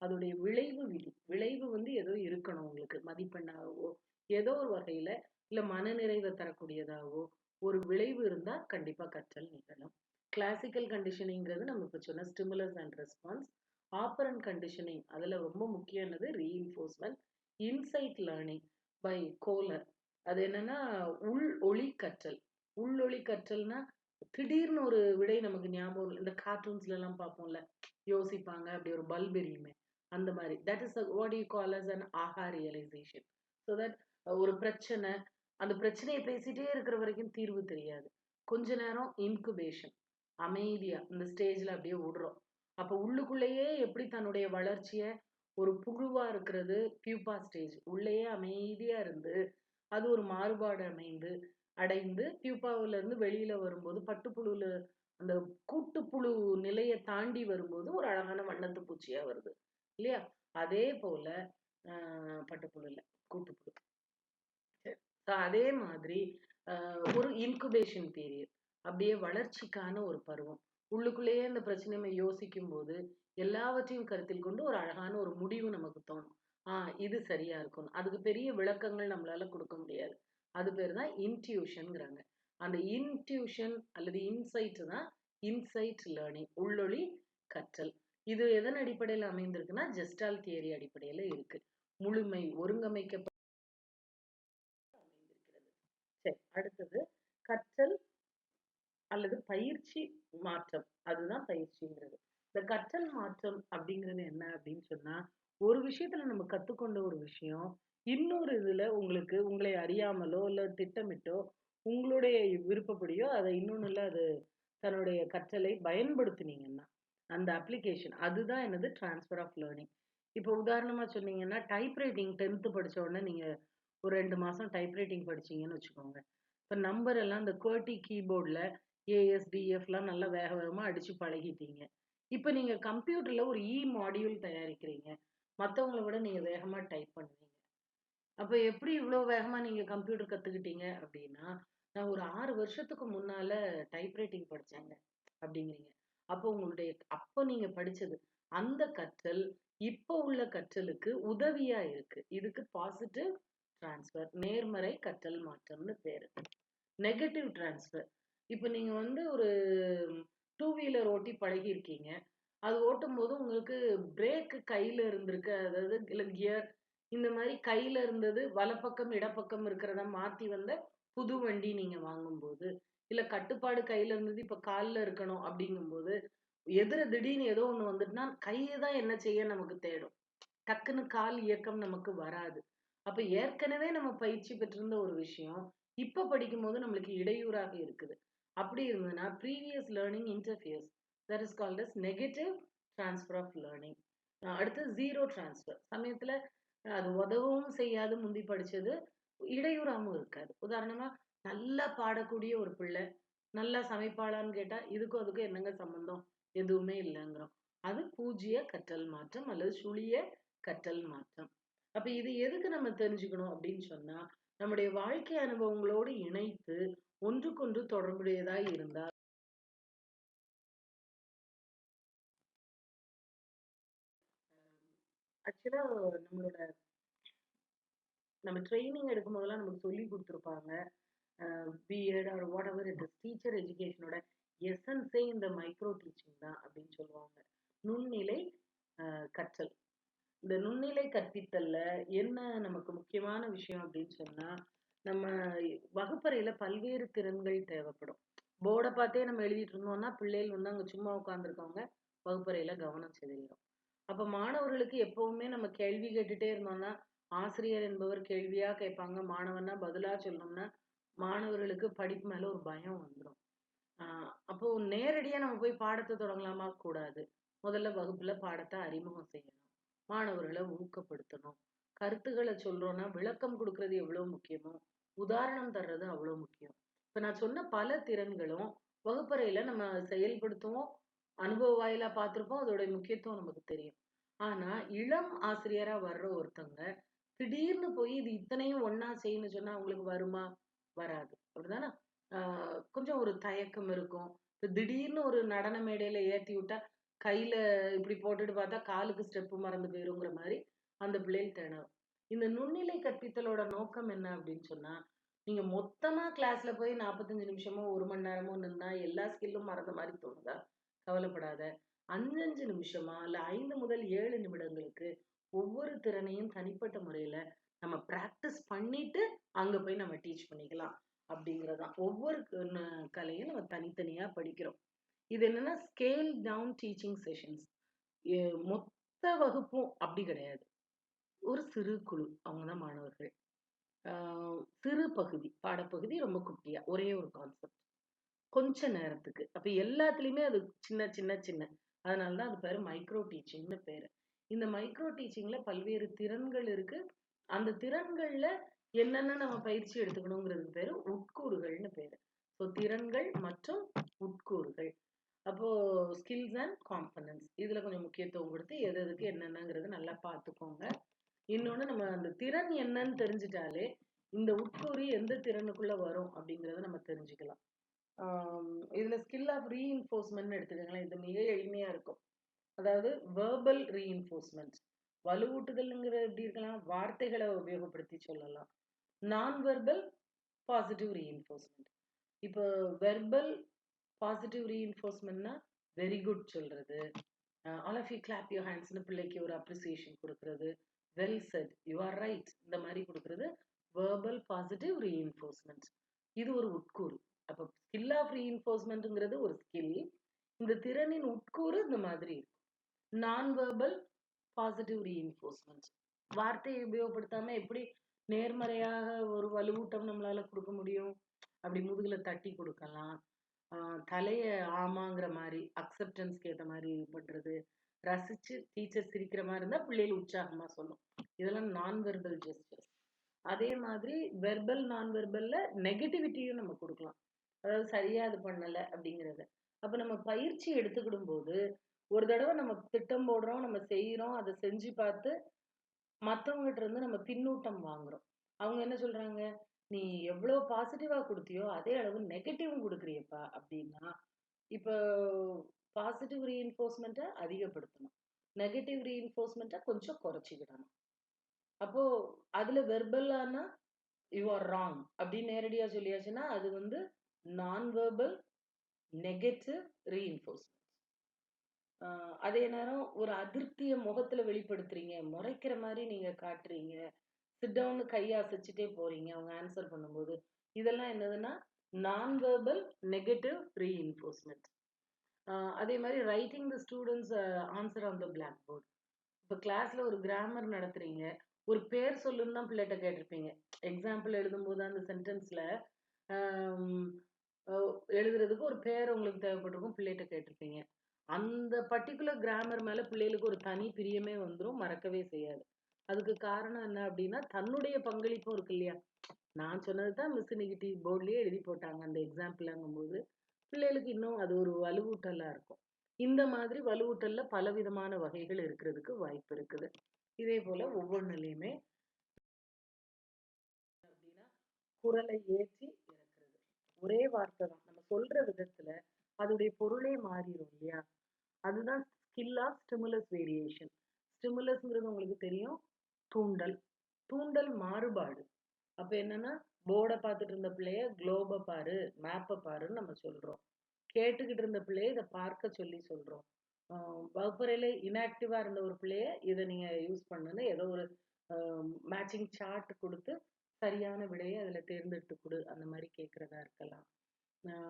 அதோடைய விளைவு விதி, விளைவு ஏதோ இருக்கணும் உங்களுக்கு, மதிப்பெண்ணாகவோ ஏதோ ஒரு வகையில இல்ல மனநிறைவை தரக்கூடியதாகவோ ஒரு விளைவு இருந்தா கண்டிப்பா கற்றல் நிகழும். கிளாசிக்கல் கண்டிஷனிங்கிறது நம்ம இப்ப சொன்ன stimulus and response. Operand conditioning, அதுல ரொம்ப முக்கியமானது ரீஇன்ஃபோர்ஸ்மெண்ட். இன்சைட் லேர்னிங் பை கோலர், அது என்னன்னா உள் ஒளி கற்றல். உள் ஒளி கற்றல்னா திடீர்னு ஒரு விடை நமக்கு ஞாபகம், இந்த கார்ட்டூன்ஸ்ல எல்லாம் பார்ப்போம்ல, யோசிப்பாங்க அப்படி ஒரு பல்ப் எரியுமே, அந்த மாதிரி. That is what you call as an aha realisation. So that ஒரு பிரச்சனை, அந்த பிரச்சனையை பேசிட்டே இருக்கிற வரைக்கும் தீர்வு தெரியாது. கொஞ்ச நேரம் இன்குபேஷன், அமைதியா இந்த ஸ்டேஜ்ல அப்படியே விடுறோம். அப்ப உள்ளுக்குள்ளேயே எப்படி தன்னுடைய வளர்ச்சிய, ஒரு புழுவா இருக்கிறது பியூப்பா ஸ்டேஜ், உள்ளேயே அமைதியா இருந்து அது ஒரு மாறுபாடு அடைந்து பியூப்பாவில இருந்து வெளியில வரும்போது பட்டுப்புழுல அந்த கூட்டுப்புழு நிலையை தாண்டி வரும்போது ஒரு அழகான வண்ணத்து பூச்சியா வருது இல்லையா? அதே போல பட்டுப்புழு இல்ல, கூட்டுப்புழு. அதே மாதிரி ஒரு இன்குபேஷன் பீரியட், அப்படியே வளர்ச்சிக்கான ஒரு பருவம். உள்ளுக்குள்ளேயே அந்த பிரச்சனை நம்ம யோசிக்கும் போது எல்லாவற்றையும் கருத்தில் கொண்டு ஒரு அழகான ஒரு முடிவு நமக்கு தோணும். இது சரியா இருக்கும். அதுக்கு பெரிய விளக்கங்கள் நம்மளால கொடுக்க முடியாது. அது பேர் தான் இன்ட்யூஷன்ங்கிறாங்க. அந்த இன்ட்யூஷன் அல்லது இன்சைட் தான் இன்சைட் லேர்னிங், உள்ளொளி கற்றல். இது எதன் அடிப்படையில் அமைந்திருக்குன்னா ஜெஸ்டால் தியரி அடிப்படையில இருக்கு. முழுமை ஒருங்கமைக்கப்பட்ட அமைந்திருக்கிறது. சரி, அடுத்தது கற்றல் அல்லது பயிற்சி மாற்றம். அதுதான் பயிற்சிங்கிறது. இந்த கற்றல் மாற்றம் அப்படிங்கிறது என்ன அப்படின்னு சொன்னா, ஒரு விஷயத்துல நம்ம கத்துக்கொண்ட ஒரு விஷயம் இன்னொரு இதுல உங்களுக்கு உங்களை அறியாமலோ இல்ல திட்டமிட்டோ உங்களுடைய விருப்பப்படியோ அதை இன்னொன்னுல அது தன்னுடைய கற்றலை பயன்படுத்தினீங்கன்னா அந்த அப்ளிகேஷன் அதுதான் என்னது டிரான்ஸ்ஃபர் ஆஃப் லேர்னிங். இப்போ உதாரணமா சொன்னீங்கன்னா டைப்ரைட்டிங் 10th படிச்ச உடனே நீங்க ஒரு 2 மாசம் டைப்ரைட்டிங் படிச்சீங்கன்னு வச்சுக்கோங்க. இப்ப நம்பர் எல்லாம் இந்த QWERTY கீபோர்ட்ல ASDFலாம் நல்லா வேக வேகமா அடிச்சு பழகிட்டீங்க. இப்ப நீங்க கம்ப்யூட்டர்ல ஒரு மாடியூல் தயாரிக்கிறீங்க. மத்தவங்கள விட நீங்க வேகமா டைப் பண்ணுவீங்க. அப்ப எப்படி இவ்ளோ வேகமா நீங்க கம்ப்யூட்டர் கத்துக்கிட்டீங்க அப்படின்னா, நான் ஒரு 6 வருஷத்துக்கு முன்னால டைப்ரைட்டிங் படிச்சேங்க அப்படிங்கிறீங்க. அப்போ உங்களுடைய அப்ப நீங்க படிச்சது அந்த கற்றல் இப்ப உள்ள கற்றலுக்கு உதவியா இருக்கு. இதுக்கு பாசிட்டிவ் டிரான்ஸ்ஃபர், நேர்மறை கற்றல் மாற்றம்னு பேரு. நெகட்டிவ் டிரான்ஸ்ஃபர், இப்ப நீங்க வந்து ஒரு 2 வீலர் ஓட்டி பழகியிருக்கீங்க. அது ஓட்டும்போது உங்களுக்கு பிரேக் கையில இருந்திருக்கு. அதாவது இல்ல கியர் இந்த மாரி கையில இருந்தது வலப்பக்கம், இடப்பக்கம் இருக்கிறத மாத்தி வந்த புது வண்டி நீங்க வாங்கும்போது, இல்ல கட்டுப்பாடு கையில இருந்தது இப்ப கால்ல இருக்கணும் அப்படிங்கும்போது, எதிர திடீர்னு ஏதோ ஒண்ணு வந்துட்டுனா கைய தான் என்ன செய்ய நமக்கு தேடும். டக்குன்னு கால் இயக்கம் நமக்கு வராது. அப்ப ஏற்கனவே நம்ம பயிற்சி பெற்றிருந்த ஒரு விஷயம், இப்ப படிக்கும்போது நம்மளுக்கு இடையூறாக இருக்குது. அப்படி இருந்ததுன்னா, previous learning interferes. That is called as negative transfer of learning. அடுத்து ஜீரோ ட்ரான்ஸ்ஃபர். சமயத்துல அது உதவவும் செய்யாது முந்தி படிச்சது, இடையூறாவும் இருக்காது. உதாரணமா, நல்லா பாடக்கூடிய ஒரு பிள்ளை, நல்லா சமைப்பாளான்னு கேட்டா, இதுக்கும் அதுக்கும் என்னங்க சம்மந்தம்? எதுவுமே இல்லங்கிறோம். அது பூஜ்ய கற்றல் மாற்றம் அல்லது சுழிய கற்றல் மாற்றம். அப்ப இது எதுக்கு நம்ம தெரிஞ்சுக்கணும் அப்படின்னு சொன்னா, நம்முடைய வாழ்க்கை அனுபவங்களோடு இணைத்து ஒன்றுக்கொன்று தொடர்புடையதாய் இருந்தால் ஆக்சுவலா நம்மளோட நம்ம ட்ரெய்னிங் எடுக்கும் போதெல்லாம் நமக்கு சொல்லி குடுத்துருப்பாங்க. BEd or whatever it is teacher எஜுகேஷனோட எசன்ஸே இந்த மைக்ரோ டீச்சிங் தான் அப்படின்னு சொல்லுவாங்க. நுண்ணிலை கற்றல். இந்த நுண்ணிலை கற்பித்தல்ல என்ன நமக்கு முக்கியமான விஷயம் அப்படின்னு சொன்னா, நம்ம வகுப்பறையில பல்வேறு திறன்கள் தேவைப்படும். போர்ட பார்த்தே நம்ம எழுதிட்டு இருந்தோம்னா, பிள்ளைகள் வந்து அங்க சும்மா உட்கார்ந்துருக்கவங்க வகுப்பறையில கவனம் சிதறிடும். அப்ப மாணவர்களுக்கு எப்பவுமே நம்ம கேள்வி கேட்டுட்டே இருந்தோம்னா, ஆசிரியர் என்பவர் கேள்வியா கேட்பாங்க. மாணவன்னா பதிலா சொல்லணும்னா, மாணவர்களுக்கு படிப்பு மேல ஒரு பயம் வந்துரும். அப்போ நேரடியா நம்ம போய் பாடத்த தொடங்கலாமா? கூடாது. முதல்ல வகுப்புல பாடத்த அறிமுகம் செய்யணும். மாணவர்கள ஊக்கப்படுத்தணும். கருத்துக்கள சொல்றோம்னா, விளக்கம் குடுக்குறது எவ்வளவு முக்கியமோ, உதாரணம் தர்றது அவ்வளோ முக்கியம். இப்ப நான் சொன்ன பல திறன்களும் வகுப்பறையில நம்ம செயல்படுத்துவோம். அனுபவ வாயிலா பார்த்திருப்போம். அதோட முக்கியத்துவம் நமக்கு தெரியும். ஆனா, இளம் ஆசிரியரா வர்ற ஒருத்தவங்க, திடீர்னு போய் இது இத்தனையும் ஒண்ணா செய்யுன்னு சொன்னா அவங்களுக்கு வருமா? வராது. அப்படிதானே? ஆ கொஞ்சம் ஒரு தயக்கம் இருக்கும். இப்ப திடீர்னு ஒரு நடன மேடையில ஏத்தி விட்டா, கையில இப்படி போட்டுட்டு பார்த்தா, காலுக்கு ஸ்டெப்பு மறந்து போயிருங்கிற மாரி அந்த பிள்ளைகள் திணறும். இந்த நுண்ணிலை கற்பித்தலோட நோக்கம் என்ன அப்படின்னு சொன்னா, நீங்க மொத்தமா கிளாஸ்ல போய் 45 நிமிஷமோ, 1 மணி நேரமோ நின்னா எல்லா ஸ்கில்லும் மறந்த மாரி தோணுதா? கவலைப்படாத. 5, 5 நிமிஷமா, இல்ல 5 முதல் 7 நிமிடங்களுக்கு ஒவ்வொரு திறனையும் தனிப்பட்ட முறையில நம்ம பிராக்டிஸ் பண்ணிட்டு, அங்க போய் நம்ம டீச் பண்ணிக்கலாம். அப்படிங்கிறது தான். ஒவ்வொரு கலையும் நம்ம தனித்தனியா படிக்கிறோம். இது என்னன்னா ஸ்கேல் டவுன் டீச்சிங் செஷன்ஸ். எ மொத்த வகுப்பும் அப்படி கிடையாது. ஒரு சிறு குழு. அவங்க தான் மாணவர்கள். ஆ சிறு பகுதி, பாடப்பகுதி ரொம்ப குட்டியா, ஒரே ஒரு கான்செப்ட். கொஞ்ச நேரத்துக்கு. அப்ப எல்லாத்துலயுமே அது சின்ன, சின்ன, சின்ன. அதனால தான் அது பேரு மைக்ரோ டீச்சிங்ன்னு பேரு. இந்த மைக்ரோ டீச்சிங்ல பல்வேறு திறன்கள் இருக்கு. அந்த திறன்கள்ல என்னென்ன நம்ம பயிற்சி எடுத்துக்கணுங்கிறதுக்கு பேரு உட்கூறுகள்னு பேரு. ஸோ திறன்கள் மற்றும் உட்கூறுகள். அப்போ ஸ்கில்ஸ் அண்ட் காம்பனன்ட்ஸ். இதுல கொஞ்சம் முக்கியத்துவம் குடுத்து எது எதுக்கு என்னென்னங்கிறத நல்லா பார்த்துக்கோங்க. இன்னொன்னு நம்ம அந்த திறன் என்னன்னு தெரிஞ்சுட்டாலே, இந்த உட்கூறி எந்த திறனுக்குள்ள வரும் அப்படிங்கிறத நம்ம தெரிஞ்சுக்கலாம். இதுல ஸ்கில் ஆஃப் ரீஇன்ஃபோர்ஸ்மெண்ட் எடுத்துக்கோங்களேன். இது மிக எளிமையா இருக்கும். அதாவது வெர்பல் ரீஇன்ஃபோர்ஸ்மெண்ட். வலுவூட்டுதல்ங்கிறது எப்படி இருக்கலாம்? வார்த்தைகளை உபயோகப்படுத்தி சொல்லலாம். நான் வெர்பல் பாசிட்டிவ் ரீஇன்ஃபோர்ஸ்மெண்ட். இப்போ வெர்பல் பாசிட்டிவ் ரீஇன்ஃபோர்ஸ்மெண்ட்னா வெரி குட் சொல்றது, all of you clap your ஹேண்ட்ஸ்னு பிள்ளைக்கு ஒரு அப்ரிசியேஷன் கொடுக்கறது, well said, you are right, இந்த மாதிரி கொடுக்கறது வெர்பல் பாசிட்டிவ் ரீஇன்ஃபோர்ஸ்மெண்ட். இது ஒரு உட்கூறு. அப்போ ஸ்கில் ஆஃப் ரீஇன்ஃபோர்ஸ்மெண்ட்ங்கிறது ஒரு ஸ்கில். இந்த திறனின் உட்கூறு இந்த மாதிரி இருக்கும். நான் வெர்பல் பாசிட்டிவ் ரீஇன்ஃபோர்ஸ்மெண்ட். வார்த்தையை உபயோகப்படுத்தாம எப்படி நேர்மறையாக ஒரு வலுவூட்டம் நம்மளால கொடுக்க முடியும்? அப்படி முதுகுல தட்டி கொடுக்கலாம். தலைய ஆமாங்கிற மாதிரி அக்செப்டன்ஸ்க்கு ஏற்ற மாதிரி பண்றது, ரசிச்சு டீச்சர் சிரிக்கிற மாதிரி இருந்தா பிள்ளைகள் உற்சாகமா சொல்லும். இதெல்லாம் நான் வெர்பல் ஜெஸ்டர்ஸ். அதே மாதிரி வெர்பல் நான் வெர்பல்ல நெகட்டிவிட்டியும் நம்ம கொடுக்கலாம். அதாவது சரியா அது பண்ணல அப்படிங்கிறத. அப்ப நம்ம பயிற்சி எடுத்துக்கிடும் போது ஒரு தடவை நம்ம திட்டம் போடுறோம், நம்ம செய்யறோம், அதை செஞ்சு பார்த்து மற்றவங்ககிட்ட இருந்து நம்ம பின்னூட்டம் வாங்குறோம். அவங்க என்ன சொல்றாங்க, நீ எவ்வளவு பாசிட்டிவா கொடுத்தியோ அதே அளவு நெகட்டிவும் கொடுக்குறியப்பா அப்படின்னா, இப்போ பாசிட்டிவ் ரீஇன்ஃபோர்ஸ்மெண்ட்டை அதிகப்படுத்தணும், நெகட்டிவ் ரீஇன்ஃபோர்ஸ்மெண்ட்டை கொஞ்சம் குறைச்சிக்கிடணும். அப்போ அதுல வெர்பல்லானா யூ ஆர் ராங் அப்படின்னு நேரடியா சொல்லியாச்சுன்னா அது வந்து நான் வெர்பல் நெகட்டிவ் ரீஇன்ஃபோர்ஸ்மெண்ட். அதே நேரம் ஒரு அதிருப்திய முகத்துல வெளிப்படுத்துறீங்க, முறைக்கிற மாதிரி நீங்க காட்டுறீங்க, சிட் டவுன் கையை அசைச்சிட்டே போறீங்க அவங்க ஆன்சர் பண்ணும்போது, இதெல்லாம் என்னதுன்னா நான் வெர்பல் நெகட்டிவ் ரீஇன்ஃபோர்ஸ்மெண்ட். அதே மாதிரி writing the students answer on the black board. இப்போ கிளாஸ்ல ஒரு கிராமர் நடத்துறீங்க, ஒரு பேர் சொல்லுன்னு தான் பிள்ளைகிட்ட கேட்டிருப்பீங்க. எக்ஸாம்பிள் எழுதும்போது அந்த சென்டென்ஸ்ல எழுதுறதுக்கு ஒரு பேர் உங்களுக்கு தேவைப்பட்டிருக்கும், பிள்ளைகிட்ட கேட்டிருப்பீங்க. அந்த பர்டிகுலர் கிராமர் மேல பிள்ளைகளுக்கு ஒரு தனி பிரியமே வந்துடும், மறக்கவே செய்யாது. அதுக்கு காரணம் என்ன அப்படின்னா தன்னுடைய பங்களிப்பும் இருக்கு இல்லையா? நான் சொன்னதுதான் மிஸ் இன்னைக்கு போர்ட்லயே எழுதி போட்டாங்க அந்த எக்ஸாம்பிள்ங்கும் போது பிள்ளைகளுக்கு இன்னும் அது ஒரு வலுவூட்டலா இருக்கும். இந்த மாதிரி வலுவூட்டல்ல பல விதமான வகைகள் இருக்கிறதுக்கு வாய்ப்பு இருக்குது. இதே போல ஒவ்வொன்றுலையுமே அப்படின்னா குரலை ஏற்றி இறக்குறது ஒரே வார்த்தை தான், நம்ம சொல்ற விதத்துல அதோடைய பொருளே மாறிடும் இல்லையா? அதுதான் ஸ்கில் ஆஃப் ஸ்டிமுலஸ் வேரியேஷன். ஸ்டிமுலஸ்ங்கிறது உங்களுக்கு தெரியும், தூண்டல். தூண்டல் மாறுபாடு. அப்ப என்னன்னா போர்டை பார்த்துட்டு இருந்த பிள்ளைய குளோபை பாரு, மேப்பை பாருன்னு நம்ம சொல்றோம். கேட்டுக்கிட்டு இருந்த பிள்ளைய இதை பார்க்க சொல்லி சொல்றோம். வகுப்பறையில இன்ஆக்டிவா இருந்த ஒரு பிள்ளைய இதை நீங்க யூஸ் பண்ணுன்னு ஏதோ ஒரு மேட்சிங் சார்ட் கொடுத்து சரியான விடையை அதுல தேர்ந்தெடுத்து கொடு அந்த மாதிரி கேட்கறதா இருக்கலாம்.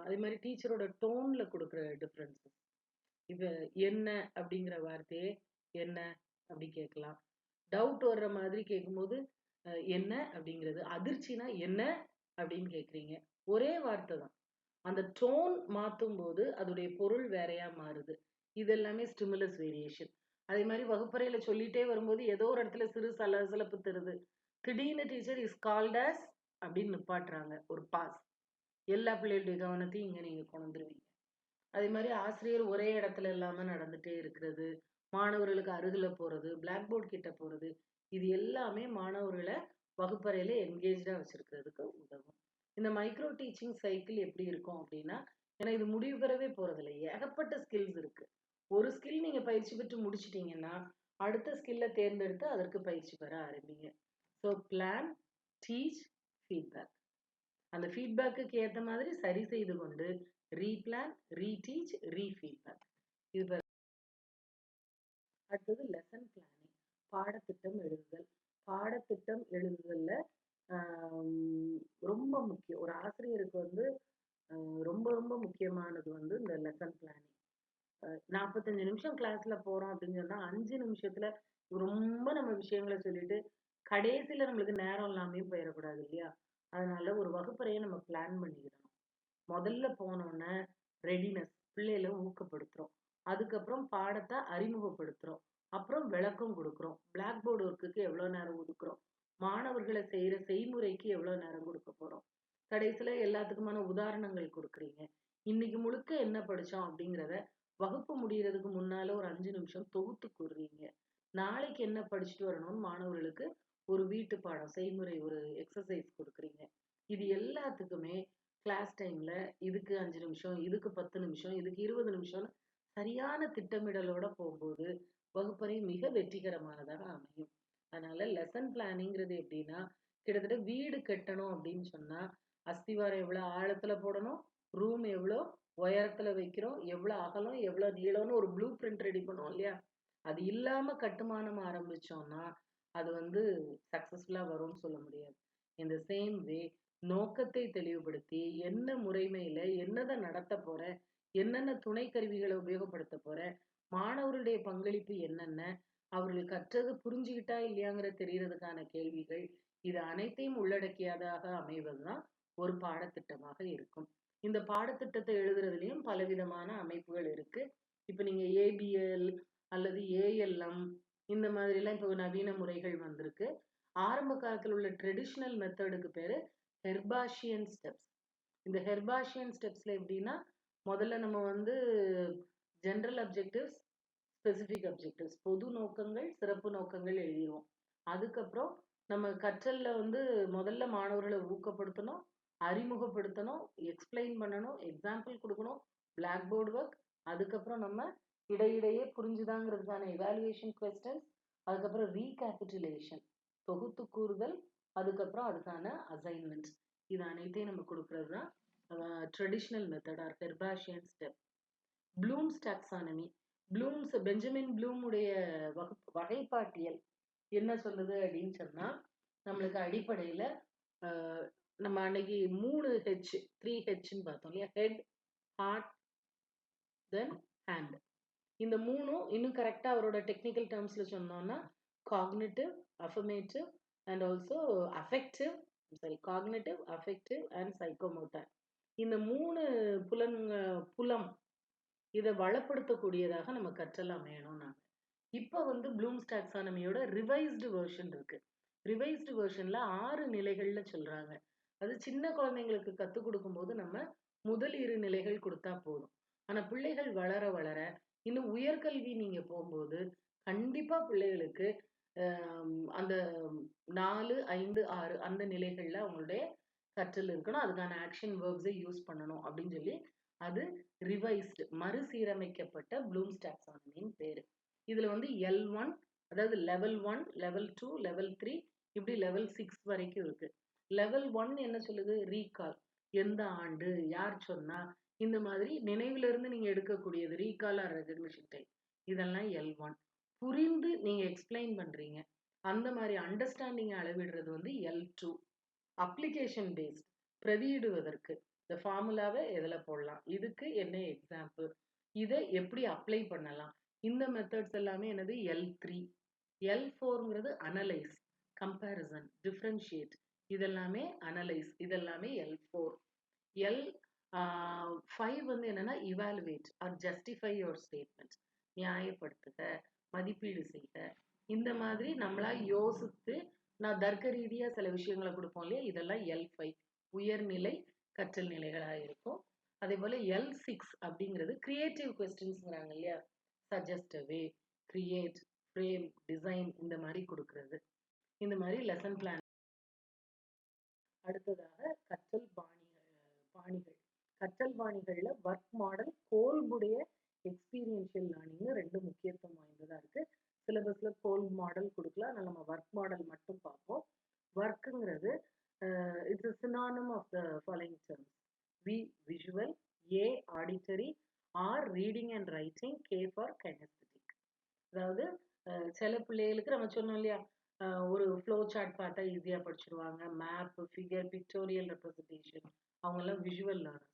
அதே மாதிரி டீச்சரோட டோன்ல கொடுக்குற டிஃப்ரென்சஸ். இப்ப என்ன அப்படிங்கிற வார்த்தையே என்ன அப்படி கேட்கலாம். டவுட் வர்ற மாதிரி கேட்கும்போது என்ன அப்படிங்கிறது, அதிர்ச்சினா என்ன அப்படின்னு கேட்குறீங்க. ஒரே வார்த்தை தான், அந்த டோன் மாற்றும் போது அதோடைய பொருள் வேறையா மாறுது. இது எல்லாமே ஸ்டிமுலஸ் வேரியேஷன். அதே மாதிரி வகுப்பறையில சொல்லிட்டே வரும்போது ஏதோ ஒரு இடத்துல சிறு சலசலப்பு தருது, திடீர்னு டீச்சர் இஸ் கால்ட் அஸ் அப்படின்னு நிப்பாட்டுறாங்க, ஒரு பாஸ். எல்லா பிள்ளைகளுடைய கவனத்தையும் இங்க நீங்க கொண்டு வந்துருவீங்க. அதே மாதிரி ஆசிரியர் ஒரே இடத்துல இல்லாம நடந்துட்டே இருக்கிறது, மாணவர்களுக்கு அருகில போறது, பிளாக் போர்டு கிட்ட போறது, இது எல்லாமே மாணவர்களை வகுப்பறையில என்கேஜா வச்சிருக்கிறதுக்கு உதவும். இந்த மைக்ரோ டீச்சிங் சைக்கிள் எப்படி இருக்கும் அப்படின்னா, ஏன்னா இது முடிவு பெறவே போறதில்லை, ஏகப்பட்ட ஸ்கில்ஸ் இருக்கு. ஒரு ஸ்கில் நீங்க பயிற்சி பெற்று முடிச்சிட்டீங்கன்னா அடுத்த ஸ்கில்லை தேர்ந்தெடுத்து அதற்கு பயிற்சி பெற ஆரம்பிங்க. So plan, teach, feedback. அந்த ஃபீட்பேக்கு ஏற்ற மாதிரி சரி செய்து கொண்டு ரீபிளான், ரீடீச், ரீஃபீட்பேக். இது அடுத்தது லெசன் பிளானிங், பாடத்திட்டம் எழுதுதல். பாடத்திட்டம் எழுதுதல்ல ரொம்ப முக்கியம். ஒரு ஆசிரியருக்கு வந்து ரொம்ப ரொம்ப முக்கியமானது வந்து இந்த லெசன் பிளானிங். 45 நிமிஷம் கிளாஸ்ல போறோம் அப்படின்னு சொன்னா 5 நிமிஷத்துல ரொம்ப நம்ம விஷயங்களை சொல்லிட்டு கடைசியில நம்மளுக்கு நேரம் இல்லாமையும் போயிடக்கூடாது இல்லையா? அதனால ஒரு வகுப்பறையை நம்ம பிளான் பண்ணிக்கிடணும். முதல்ல போனோன்னே ரெடினஸ், பிள்ளைகளை ஊக்கப்படுத்துறோம். அதுக்கப்புறம் பாடத்தை அறிமுகப்படுத்துறோம். அப்புறம் விளக்கம் கொடுக்குறோம். பிளாக் போர்டு ஒர்க்குக்கு எவ்வளோ நேரம் ஒதுக்குறோம், மாணவர்களை செய்யற செய்முறைக்கு எவ்வளவு நேரம் கொடுக்க போறோம், கடைசியில எல்லாத்துக்குமான உதாரணங்கள் கொடுக்குறீங்க. இன்னைக்கு முழுக்க என்ன படிச்சோம் அப்படிங்கிறத வகுப்பு முடியறதுக்கு முன்னால ஒரு 5 நிமிஷம் தொகுத்து கூறுறீங்க. நாளைக்கு என்ன படிச்சுட்டு வரணும்னு மாணவர்களுக்கு ஒரு வீட்டு பாடம் செய்முறை, ஒரு எக்ஸசைஸ் கொடுக்குறீங்க. இது எல்லாத்துக்குமே கிளாஸ் டைம்ல இதுக்கு 5 நிமிஷம், இதுக்கு 10 நிமிஷம், இதுக்கு 20 நிமிஷம் சரியான திட்டமிடலோட போகும்போது வகுப்பறை மிக வெற்றிகரமானதாக அமையும். அதனால லெசன் பிளானிங்கிறது எப்படின்னா, கிட்டத்தட்ட வீடு கட்டணும் அப்படின்னு சொன்னா அஸ்திவாரம் எவ்வளவு ஆழத்துல போடணும், ரூம் எவ்வளோ உயரத்துல வைக்கிறோம், எவ்வளவு அகலம் எவ்வளவு நீளம்னு ஒரு ப்ளூ பிரிண்ட் ரெடி பண்ணுவோம் இல்லையா? அது இல்லாம கட்டுமானம் ஆரம்பிச்சோம்னா அது வந்து சக்சஸ்ஃபுல்லா வரும்னு சொல்ல முடியாது. இந்த சேம் வே நோக்கத்தை தெளிவுபடுத்தி என்ன முறைமையில என்னதை நடத்த போற, என்னென்ன துணை கருவிகளை உபயோகப்படுத்த போற, மாணவர்களுடைய பங்களிப்பு என்னென்ன, அவர்கள் கற்றது புரிஞ்சுக்கிட்டா இல்லையாங்கிற தெரியறதுக்கான கேள்விகள், இது அனைத்தையும் உள்ளடக்கியதாக அமைவதுதான் ஒரு பாடத்திட்டமாக இருக்கும். இந்த பாடத்திட்டத்தை எழுதுறதுலயும் பலவிதமான அமைப்புகள் இருக்கு. இப்ப நீங்க ஏபிஎல் அல்லது ஏஎல்எம் இந்த மாதிரி எல்லாம் இப்போ நவீன முறைகள் வந்திருக்கு. ஆரம்ப காலத்தில் உள்ள ட்ரெடிஷ்னல் மெத்தடுக்கு பேரு ஹெர்பாஷியன் ஸ்டெப்ஸ். இந்த ஹெர்பாஷியன் ஸ்டெப்ஸ்ல எப்படின்னா, முதல்ல நம்ம வந்து ஜென்ரல் அப்ஜெக்டிவ்ஸ், ஸ்பெசிபிக் அப்ஜெக்டிவ்ஸ், பொது நோக்கங்கள், சிறப்பு நோக்கங்கள் எழுதிடுவோம். அதுக்கப்புறம் நம்ம கற்றல்ல வந்து முதல்ல மாணவர்களை ஊக்கப்படுத்தணும், அறிமுகப்படுத்தணும், எக்ஸ்பிளைன் பண்ணணும், எக்ஸாம்பிள் கொடுக்கணும், பிளாக் போர்டு ஒர்க். அதுக்கப்புறம் நம்ம இடையிடையே புரிஞ்சுதாங்கிறதுக்கான எவாலுவேஷன் கொஸ்டின்ஸ், அதுக்கப்புறம் ரீகேபிட்டுலேஷன் தொகுத்து கூறுதல், அதுக்கப்புறம் அதுக்கான அசைன்மெண்ட். இது அனைத்தையும் நம்ம கொடுக்கறது தான் traditional method or Herbartian step. Bloom's taxonomy, Benjamin ப்ளூமுடைய வகைப்பாட்டியல் என்ன சொல்லுது அப்படின்னு சொன்னா, நம்மளுக்கு அடிப்படையில நம்ம அன்னைக்கு 3H 3Hன்னு பார்த்தோம் இல்லையா? ஹெட், ஹார்ட், தென் ஹேண்ட். இந்த மூணும் இன்னும் கரெக்டா அவரோட டெக்னிக்கல் டேர்ம்ஸ்ல சொன்னோம்னா cognitive, affirmative and also affective, cognitive, affective and psychomotor. இந்த 3 புலம் இதை வளப்படுத்தக்கூடியதாக நம்ம கற்றல் அமையணும். நாங்க இப்போ வந்து ப்ளூம்ஸ் டாக்ஸானமியோட ரிவைஸ்டு வெர்ஷன் இருக்கு. ரிவைஸ்டு வெர்ஷன்ல 6 நிலைகள்ல சொல்றாங்க. அது சின்ன குழந்தைங்களுக்கு கற்றுக் கொடுக்கும்போது நம்ம முதல் 2 நிலைகள் கொடுத்தா போதும். ஆனா பிள்ளைகள் வளர வளர இன்னும் உயர்கல்வி நீங்க போகும்போது கண்டிப்பா பிள்ளைகளுக்கு அந்த 4, 5, 6 அந்த நிலைகள்ல அவங்களுடைய கற்றல் இருக்கணும். அதுக்கான ஆக்ஷன் வேர்ப்ஸை யூஸ் பண்ணணும் அப்படின்னு சொல்லி அது ரிவைஸ்டு மறுசீரமைக்கப்பட்ட ப்ளூம்ஸ் டாக்ஸானமின்னு பேரு. இதுல வந்து L1, அதாவது லெவல் 1, லெவல் 2, லெவல் 3, இப்படி லெவல் 6 வரைக்கும் இருக்கு. லெவல் 1 என்ன சொல்லுது? ரீகால், எந்த ஆண்டு, யார் சொன்னா, இந்த மாதிரி நினைவுல இருந்து நீங்க எடுக்கக்கூடியது, ரீகால் ஆர் ரெகக்னிஷன் டைம், இதெல்லாம் L1. புரிந்து நீங்க எக்ஸ்பிளைன் பண்றீங்க, அந்த மாதிரி அண்டர்ஸ்டாண்டிங் அளவிடுறது வந்து L2. அப்ளிகேஷன் பேஸ்ட், பிரதியிடுவதற்கு இந்த ஃபார்முலாவை எதில் போடலாம், இதுக்கு என்ன எக்ஸாம்பிள், இதை எப்படி அப்ளை பண்ணலாம், இந்த மெத்தட்ஸ் எல்லாமே என்னது? L3. L4ங்கிறது அனலைஸ், கம்பேரிசன், டிஃப்ரென்ஷியேட், இதெல்லாமே அனலைஸ், இதெல்லாமே L4. L5 வந்து என்னன்னா evaluate or justify your statement, நியாயப்படுத்துக, மதிப்பீடு செய்க. இந்த மாதிரி நம்மளா யோசித்து நான் தர்க்க ரீதியா சில விஷயங்களை கொடுப்போம் இல்லையா? இதெல்லாம் L5 உயர்நிலை கற்றல் நிலைகளாக இருக்கும். அதே போல L6 அப்படிங்கிறது கிரியேட்டிவ் கொஸ்டின்ஸ்ங்கிறாங்க இல்லையா? சஜஸ்ட் வே, கிரியேட், ஃப்ரேம், டிசைன், இந்த மாதிரி கொடுக்கறது. இந்த மாதிரி லெசன் பிளான். அடுத்ததாக கற்றல் பாணிகள். கற்றல் பாணிகள்ல ஒர்க் மாடல், கோல்புடைய எக்ஸ்பீரியன்ஷியல் லேர்னிங்னு 2 முக்கியத்துவம் வாய்ந்ததா இருக்கு. சிலபஸ்ல கோல்ப் மாடல் கொடுக்கலாம், அதனால நம்ம ஒர்க் மாடல் மட்டும் பார்ப்போம். ஒர்க்குங்கிறது it's a synonym of the following terms. V visual, A auditory, R reading and writing, K for kinesthetic. அதாவது சில பிள்ளைகளுக்கு நம்ம சொன்னோம் இல்லையா, ஒரு ஃப்ளோ சார்ட் பார்த்தா ஈஸியாக படிச்சிருவாங்க, மேப், ஃபிகர், பிக்டோரியல் ரெப்ரஸன்டேஷன், அவங்கெல்லாம் விஷுவல் லேர்னர்ஸ்.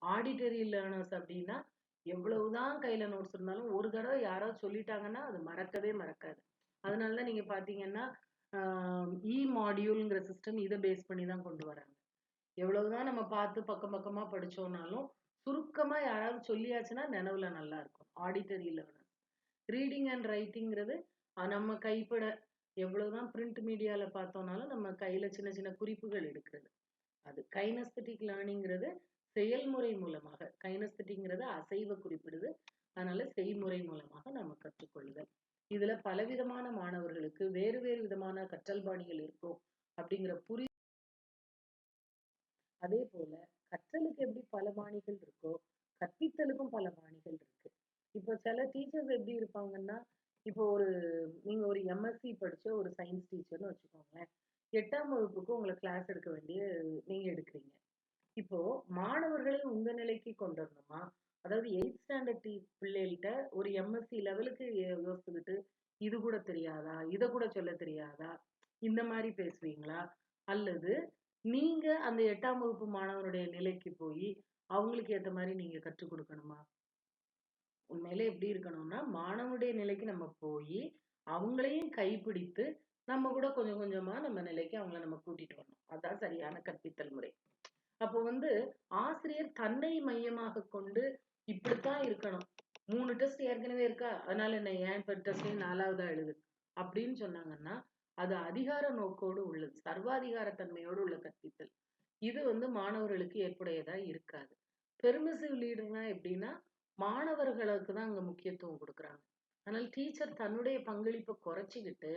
ஆடிட்டரி லேர்னர்ஸ் அப்படின்னா எவ்வளவுதான் கையில நோட்ஸ் இருந்தாலும் ஒரு தடவை யாராவது சொல்லிட்டாங்கன்னா அது மறக்கவே மறக்காது. அதனால தான் நீங்க பாத்தீங்கன்னா இ மாடியூல்ங்கிற சிஸ்டம் இதை பேஸ் பண்ணி தான் கொண்டு வராங்க. எவ்வளவுதான் நம்ம பார்த்து பக்கம் பக்கமா படிச்சோம்னாலும் சுருக்கமா யாராவது சொல்லியாச்சுன்னா நினைவுல நல்லா இருக்கும். Auditory learner. ரீடிங் அண்ட் ரைட்டிங்கிறது நம்ம கைப்பட எவ்வளவுதான் பிரிண்ட் மீடியால பார்த்தோம்னாலும் நம்ம கையில சின்ன சின்ன குறிப்புகள் எடுக்கிறது. அது கைனஸ்தட்டிக் லேர்னிங்கிறது செயல்முறை மூலமாக, கைனஸ்தட்டிக்ங்கிறது அசைவை குறிப்பிடுது, அதனால செய்முறை மூலமாக நம்ம கற்றுக்கொள்ளுதல். இதுல பலவிதமான மாணவர்களுக்கு வேறு வேறு விதமான கற்றல் பாணிகள் இருக்கும் அப்படிங்கிற அதே போல கற்றலுக்கு எப்படி பல பாணிகள் இருக்கோ கற்பித்தலுக்கும் பல பாணிகள் இருக்கு. இப்போ சில டீச்சர்ஸ் எப்படி இருப்பாங்கன்னா, இப்போ நீங்க ஒரு எம்எஸ்சி படிச்ச ஒரு சயின்ஸ் டீச்சர்னு வச்சுக்கோங்களேன். 8ஆம் வகுப்புக்கு உங்களை கிளாஸ் எடுக்க வேண்டிய நீங்க எடுக்கிறீங்க. இப்போ மாணவர்களை உங்க நிலைக்கு கொண்டு வரணுமா? அதாவது 8th ஸ்டாண்டர்ட் பிள்ளைகள்ட்ட ஒரு எம்எஸ்சி லெவலுக்கு யோசிச்சுக்கிட்டு இது கூட தெரியாதா? இத கூட சொல்ல தெரியாதா? இந்த மாதிரி பேசுவீங்களா? அல்லது நீங்க அந்த 8ஆம் வகுப்பு மாணவருடைய நிலைக்கு போய் அவங்களுக்கு ஏத்த மாதிரி நீங்க கற்றுக் கொடுக்கணுமா? உண்மையிலே எப்படி இருக்கணும்னா, மாணவனுடைய நிலைக்கு நம்ம போய் அவங்களையும் கைப்பிடித்து நம்ம கூட கொஞ்சம் கொஞ்சமா நம்ம நிலைக்கு அவங்கள நம்ம கூட்டிட்டு வரணும். அதான் சரியான கற்பித்தல் முறை. அப்போ ஆசிரியர் தன்னை மையமாக கொண்டு இப்படித்தான் இருக்கணும். 3 டெஸ்ட் ஏற்கனவே இருக்கா, அதனால என்ன ஏன் இப்ப டெஸ்ட்லயும் 4வதா எழுது அப்படின்னு சொன்னாங்கன்னா, அது அதிகார நோக்கோடு உள்ளது, சர்வாதிகார தன்மையோடு உள்ள கற்பித்தல். இது மாணவர்களுக்கு ஏற்புடையதா இருக்காது. பெர்மிசிவ் லீடர்னா எப்படின்னா, மாணவர்களுக்கு தான் அங்க முக்கியத்துவம் கொடுக்குறாங்க. அதனால டீச்சர் தன்னுடைய பங்களிப்பை குறைச்சிக்கிட்டு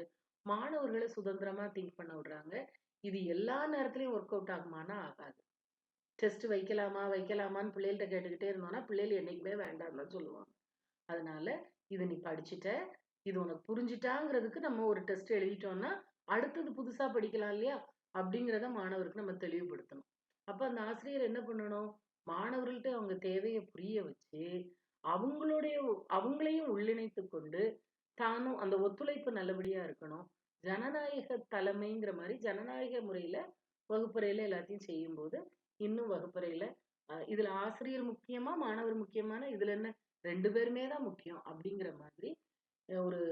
மாணவர்களை சுதந்திரமா திங்க் பண்ண விடுறாங்க. இது எல்லா நேரத்திலயும் ஒர்க் அவுட் ஆகுமானா ஆகாது. டெஸ்ட் வைக்கலாமான்னு பிள்ளைகள்ட்ட கேட்டுக்கிட்டே இருந்தோம்னா பிள்ளைகள் என்னைக்குமே வேண்டாம்னு தான் சொல்லுவாங்க. அதனால இது நீ படிச்சுட்ட, இது உனக்கு புரிஞ்சுட்டாங்கிறதுக்கு நம்ம ஒரு டெஸ்ட் எழுதிட்டோம்னா அடுத்தது புதுசா படிக்கலாம் இல்லையா அப்படிங்கிறத மாணவருக்கு நம்ம தெளிவுபடுத்தணும். அப்ப அந்த ஆசிரியர் என்ன பண்ணணும், மாணவர்கள்ட்ட அவங்க தேவையை புரிய வச்சு அவங்களையும் உள்ளிணைத்து கொண்டு தானும் அந்த ஒத்துழைப்பு நல்லபடியா இருக்கணும். ஜனநாயக தலைமைங்கிற மாதிரி ஜனநாயக முறையில வகுப்பறையில எல்லாத்தையும் செய்யும்போது இன்னும் வகுப்பறையில இதுல ஆசிரியர் முக்கியமா மாணவர் முக்கியமான இதுல என்ன 2 பேருமே தான் முக்கியம் அப்படிங்கிற மாதிரி ஒரு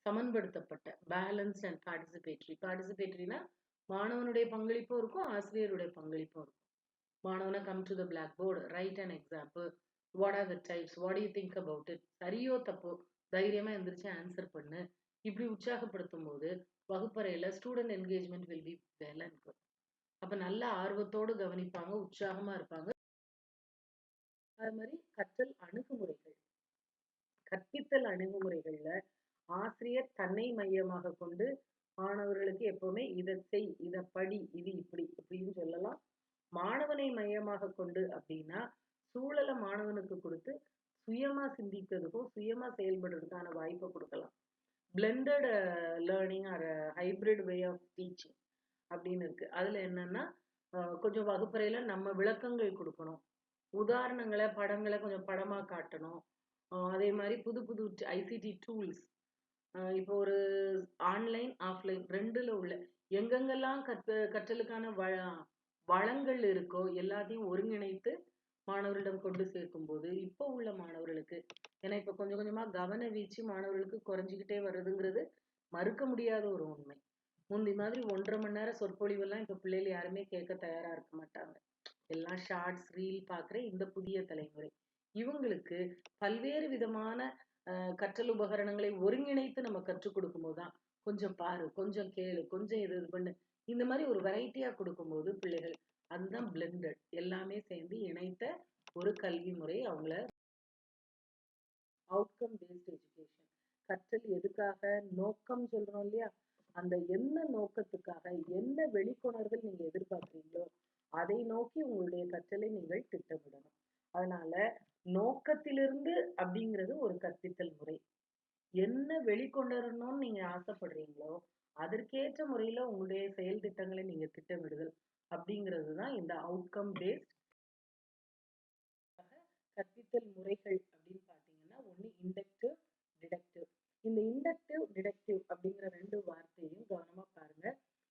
சமன்படுத்தப்பட்ட பேலன்ஸ் அண்ட் பார்ட்டிசிபேட்டரினா மாணவனுடைய பங்களிப்பும் இருக்கும், ஆசிரியருடைய பங்களிப்பும் இருக்கும். மாணவனை come to the blackboard, right and example, what are the types, what you think about it, சரியோ தப்போ தைரியமா எந்திரிச்சு ஆன்சர் பண்ணு. இப்படி உற்சாகப்படுத்தும் போது வகுப்பறையில student engagement will be well and good. அப்ப நல்ல ஆர்வத்தோடு கவனிப்பாங்க, உற்சாகமா இருப்பாங்க. அது மாதிரி கற்றல் அணுகுமுறைகள், கற்பித்தல் அணுகுமுறைகள்ல ஆசிரியர் தன்னை மையமாக கொண்டு மாணவர்களுக்கு எப்பவுமே இதை செய், இதை படி, இது இப்படி இப்படின்னு சொல்லலாம். மாணவனை மையமாக கொண்டு அப்படின்னா சூழலை மாணவனுக்கு கொடுத்து சுயமா சிந்திக்கிறதுக்கும் சுயமா செயல்படுறதுக்கான வாய்ப்பை கொடுக்கலாம். Blended learning or hybrid way of teaching அப்படின்னு இருக்கு. அதுல என்னன்னா கொஞ்சம் வகுப்பறையில நம்ம விளக்கங்கள் கொடுக்கணும், உதாரணங்களை படங்களை கொஞ்சம் படமா காட்டணும். அதே மாதிரி புது புது ஐசிடி டூல்ஸ், இப்போ ஒரு ஆன்லைன் ஆஃப்லைன் ரெண்டுல உள்ள எங்கெங்கெல்லாம் கற்றலுக்கான வளங்கள் இருக்கோ எல்லாத்தையும் ஒருங்கிணைத்து மாணவர்களிடம் கொண்டு சேர்க்கும் போது இப்போ உள்ள மாணவர்களுக்கு, ஏன்னா இப்ப கொஞ்சம் கொஞ்சமா கவன வீச்சு மாணவர்களுக்கு குறைஞ்சிக்கிட்டே வருதுங்கிறது மறுக்க முடியாத ஒரு உண்மை. முந்தி மாதிரி 1.5 மணி நேரம் சொற்பொழிவு எல்லாம் இப்ப பிள்ளைகள் யாருமே கேட்க தயாரா இருக்க மாட்டாங்க. எல்லாம் ஷார்ட்ஸ் ரீல் பாக்குற இந்த புதிய தலைமுறை இவங்களுக்கு பல்வேறு விதமான கற்றல் உபகரணங்களை ஒருங்கிணைத்து நம்ம கற்றுக் கொடுக்கும் போதுதான் கொஞ்சம் பாரு, கொஞ்சம் கேளு, கொஞ்சம் இது பண்ணு, இந்த மாதிரி ஒரு வெரைட்டியா கொடுக்கும்போது பிள்ளைகள் அதுதான் பிளெண்டட் எல்லாமே சேர்ந்து இணைத்த ஒரு கல்வி முறை. அவங்கள அவுட்கம் பேஸ்ட் எஜுகேஷன், கற்றல் எதுக்காக நோக்கம் சொல்றோம் இல்லையா, அந்த என்ன நோக்கத்துக்காக என்ன வெளிக்கொணர்தல் நீங்க எதிர்பார்க்குறீங்களோ அதை நோக்கி உங்களுடைய கற்றலை நீங்கள் திட்டமிடணும். அதனால நோக்கத்திலிருந்து அப்படிங்கிறது ஒரு கற்பித்தல் முறை. என்ன வெளிக்கொணரணும்னு நீங்க ஆசைப்படுறீங்களோ அதற்கேற்ற முறையில உங்களுடைய செயல் திட்டங்களை நீங்க திட்டமிடுதல் அப்படிங்கிறது தான் இந்த அவுட்கம் பேஸ்ட் கற்பித்தல் முறைகள் அப்படின்னு பாத்தீங்கன்னா. ஒண்ணு இண்டக்டிவ், டிடக்டிவ். இந்த இண்டக்டிவ் டிடக்டிவ் அப்படிங்கிற 2 வார்த்தையும் கவனமா பாருங்க.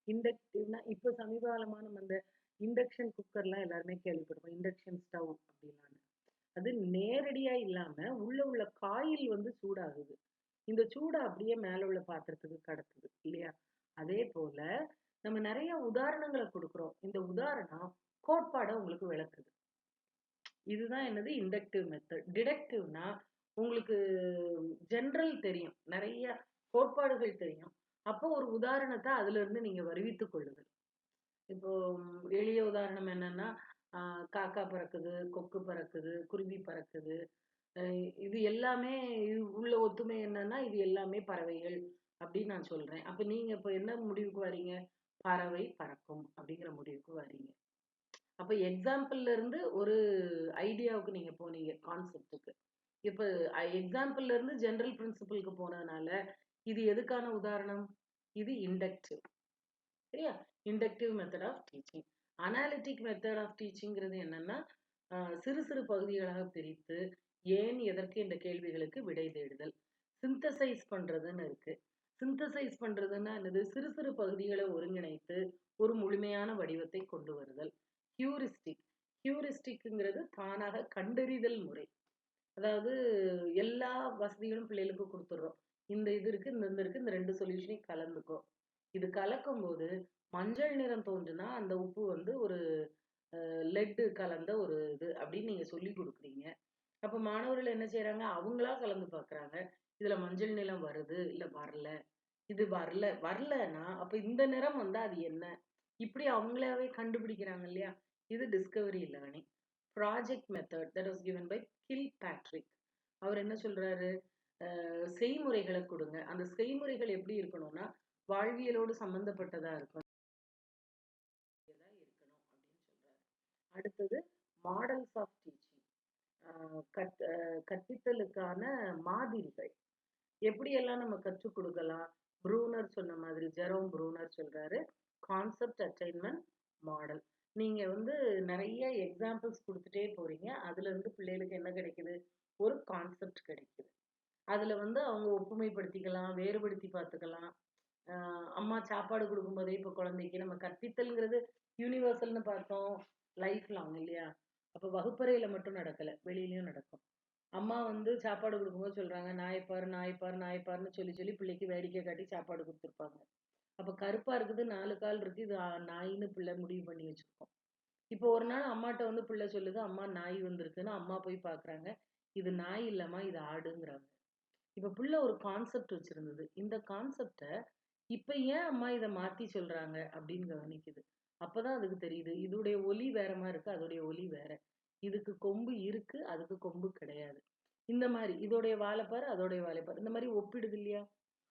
இண்டக்டிவ்னா இப்ப சமீப காலமா நம்ம இந்த இண்டக்ஷன் குக்கர்லாம் எல்லாருமே கேள்விப்படுவோம், இண்டக்ஷன் ஸ்டவ் அப்படின்லாம். அது நேரடியா இல்லாம உள்ள காயில் சூடாகுது, இந்த சூடை அப்படியே மேல உள்ள பாத்திரத்துக்கு கடத்துது இல்லையா. அதே போல நம்ம நிறைய உதாரணங்களை கொடுக்குறோம், இந்த உதாரணம் கோட்பாடை உங்களுக்கு விளக்குது. இதுதான் என்னது இண்டக்டிவ் மெத்தட். டிடக்டிவ்னா உங்களுக்கு ஜென்ரல் தெரியும், நிறைய கோட்பாடுகள் தெரியும், அப்போ ஒரு உதாரணத்தை அதுல இருந்து நீங்க வருவித்துக் கொள்ளுங்கள். இப்போ எளிய உதாரணம் என்னன்னா, காக்கா பறக்குது, கொக்கு பறக்குது, குருவி பறக்குது, இது எல்லாமே உள்ள ஒத்துமை என்னன்னா இது எல்லாமே பறவைகள் அப்படின்னு நான் சொல்றேன். அப்ப நீங்க இப்ப என்ன முடிவுக்கு வரீங்க? பறவை பறக்கும் அப்படிங்கிற முடிவுக்கு வரீங்க. அப்ப எக்ஸாம்பிள்ல இருந்து ஒரு ஐடியாவுக்கு நீங்க போனீங்க கான்செப்டுக்கு. இப்ப எக்ஸாம்பிள்ல இருந்து ஜெனரல் பிரின்சிபலுக்கு போனதுனால இது எதுக்கான உதாரணம்? இது இண்டக்டிவ். சரியா? Inductive method of teaching. Analytic method of டீச்சிங்கிறது என்னன்னா சிறு சிறு பகுதிகளாக பிரித்து ஏன் எதற்கு என்ற கேள்விகளுக்கு விடை தேடுதல். சிந்தசைஸ் பண்றதுன்னு இருக்கு. சிந்தசைஸ் பண்றதுன்னா என்னது? சிறு சிறு பகுதிகளை ஒருங்கிணைத்து ஒரு முழுமையான வடிவத்தை கொண்டு வருதல். ஹியூரிஸ்டிக். ஹியூரிஸ்டிக்ங்கிறது தானாக கண்டறிதல் முறை. அதாவது எல்லா வசதிகளும் பிள்ளைகளுக்கு கொடுத்துடுறோம். இந்த இது இருக்கு, இந்த இருக்கு, இந்த 2 சொல்யூஷனையும் கலந்துக்கோ. இது கலக்கும் போது மஞ்சள் நிறம் தோன்றுனா அந்த உப்பு வந்து ஒரு லெட் கலந்த ஒரு இது அப்படின்னு நீங்க சொல்லி கொடுக்குறீங்க. அப்ப மாணவர்கள் என்ன செய்யறாங்க? அவங்களா கலந்து பார்க்கறாங்க. இதுல மஞ்சள் நிறம் வருது, இல்ல வரல. இது வரலன்னா அப்ப இந்த நிறம் வந்தா அது என்ன? இப்படி அவங்களாவே கண்டுபிடிக்கிறாங்க இல்லையா? இது discovery learning. Project method that was given by Kilpatrick. அவர் என்ன சொல்றாரு? செய்முறைகளை கொடுங்க. அந்த செய்முறைகள் எப்படி இருக்கணும்னா வாழ்வியலோடு சம்பந்தப்பட்டதா இருக்கணும் அப்படின்னு சொல்றாரு. அடுத்தது மாடல்ஸ் ஆஃப் டீச்சிங். கற்பித்தலுக்கான மாதிரிகள் எப்படியெல்லாம் நம்ம கற்றுக் கொடுக்கலாம். ப்ரூனர் சொன்ன மாதிரி, ஜெரோம் ப்ரூனர் சொல்றாரு கான்செப்ட் அட்டைன்மெண்ட் மாடல். நீங்க வந்து நிறைய எக்ஸாம்பிள்ஸ் கொடுத்துட்டே போறீங்க. அதுல இருந்து பிள்ளைகளுக்கு என்ன கிடைக்குது? ஒரு கான்செப்ட் கிடைக்குது. அதுல வந்து அவங்க ஒப்புமைப்படுத்திக்கலாம், வேறுபடுத்தி பார்த்துக்கலாம். அம்மா சாப்பாடு கொடுக்கும்போதே இப்போ குழந்தைக்கு நம்ம கற்பித்தல்ங்கிறது யூனிவர்சல்னு பார்த்தோம், லைஃப் லாங் இல்லையா? அப்போ வகுப்பறையில மட்டும் நடக்கல, வெளியிலயும் நடக்கும். அம்மா வந்து சாப்பாடு கொடுக்கும்போது சொல்றாங்க நாய்ப்பாரு நாய்ப்பாரு நாய்ப்பாருன்னு சொல்லி சொல்லி பிள்ளைக்கு வேடிக்கை காட்டி சாப்பாடு கொடுத்துருப்பாங்க. அப்ப கருப்பா இருக்குது, 4 கால் இருக்கு, இது நாயின்னு பிள்ளை முடிவு பண்ணி வச்சிருக்கோம். இப்போ ஒரு நாள் அம்மாட்ட வந்து பிள்ளை சொல்லுது அம்மா நாய் வந்திருக்குன்னு. அம்மா போய் பாக்குறாங்க, இது நாய் இல்லம்மா இது ஆடுங்கிறாங்க. இப்ப பிள்ளை ஒரு கான்செப்ட் வச்சிருந்தது. இந்த கான்செப்ட இப்ப ஏன் அம்மா இதை மாத்தி சொல்றாங்க அப்படின்னு கவனிக்குது. அப்பதான் அதுக்கு தெரியுது இதோடைய ஒலி வேற மாதிரி இருக்கு, அதோடைய ஒலி வேற. இதுக்கு கொம்பு இருக்கு, அதுக்கு கொம்பு கிடையாது. இந்த மாதிரி இதோடைய வாழைப்பாரு அதோடைய வாழைப்பாரு இந்த மாதிரி ஒப்பிடுது இல்லையா?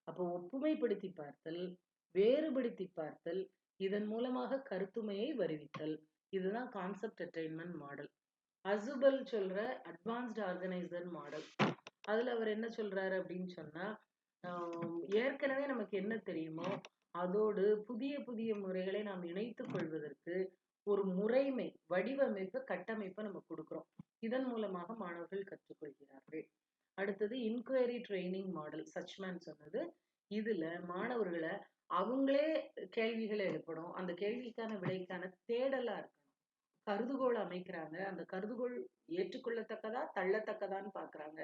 அப்போ ஒப்புமைப்படுத்தி பார்த்தல், வேறுபடுத்தி பார்த்தல், இதன் மூலமாக கருத்துமையை வருவித்தல். இதுதான் கான்செப்ட் அட்டைன்மெண்ட் மாடல். அசுபல் சொல்ற அட்வான்ஸ்ட் ஆர்கனைசர் மாடல். அதுல அவர் என்ன சொல்றாரு அப்படின்னு சொன்னா ஏற்கனவே நமக்கு என்ன தெரியுமோ அதோடு புதிய புதிய முறைகளை நாம் இணைத்துக் கொள்வதற்கு ஒரு முறைமை, வடிவமைப்பு, கட்டமைப்பை நம்ம கொடுக்கிறோம். இதன் மூலமாக மாணவர்கள் கற்றுக்கொள்கிறார்கள். அடுத்தது இன்குவரி ட்ரைனிங் மாடல், சச்மேன் சொன்னது. இதுல மாணவர்களை அவங்களே கேள்விகளை எழுப்பணும். அந்த கேள்விக்கான விடைக்கான தேடலா இருக்கணும். கருதுகோள் அமைக்கிறாங்க. அந்த கருதுகோள் ஏற்றுக்கொள்ளத்தக்கதா தள்ளத்தக்கதான்னு பாக்குறாங்க.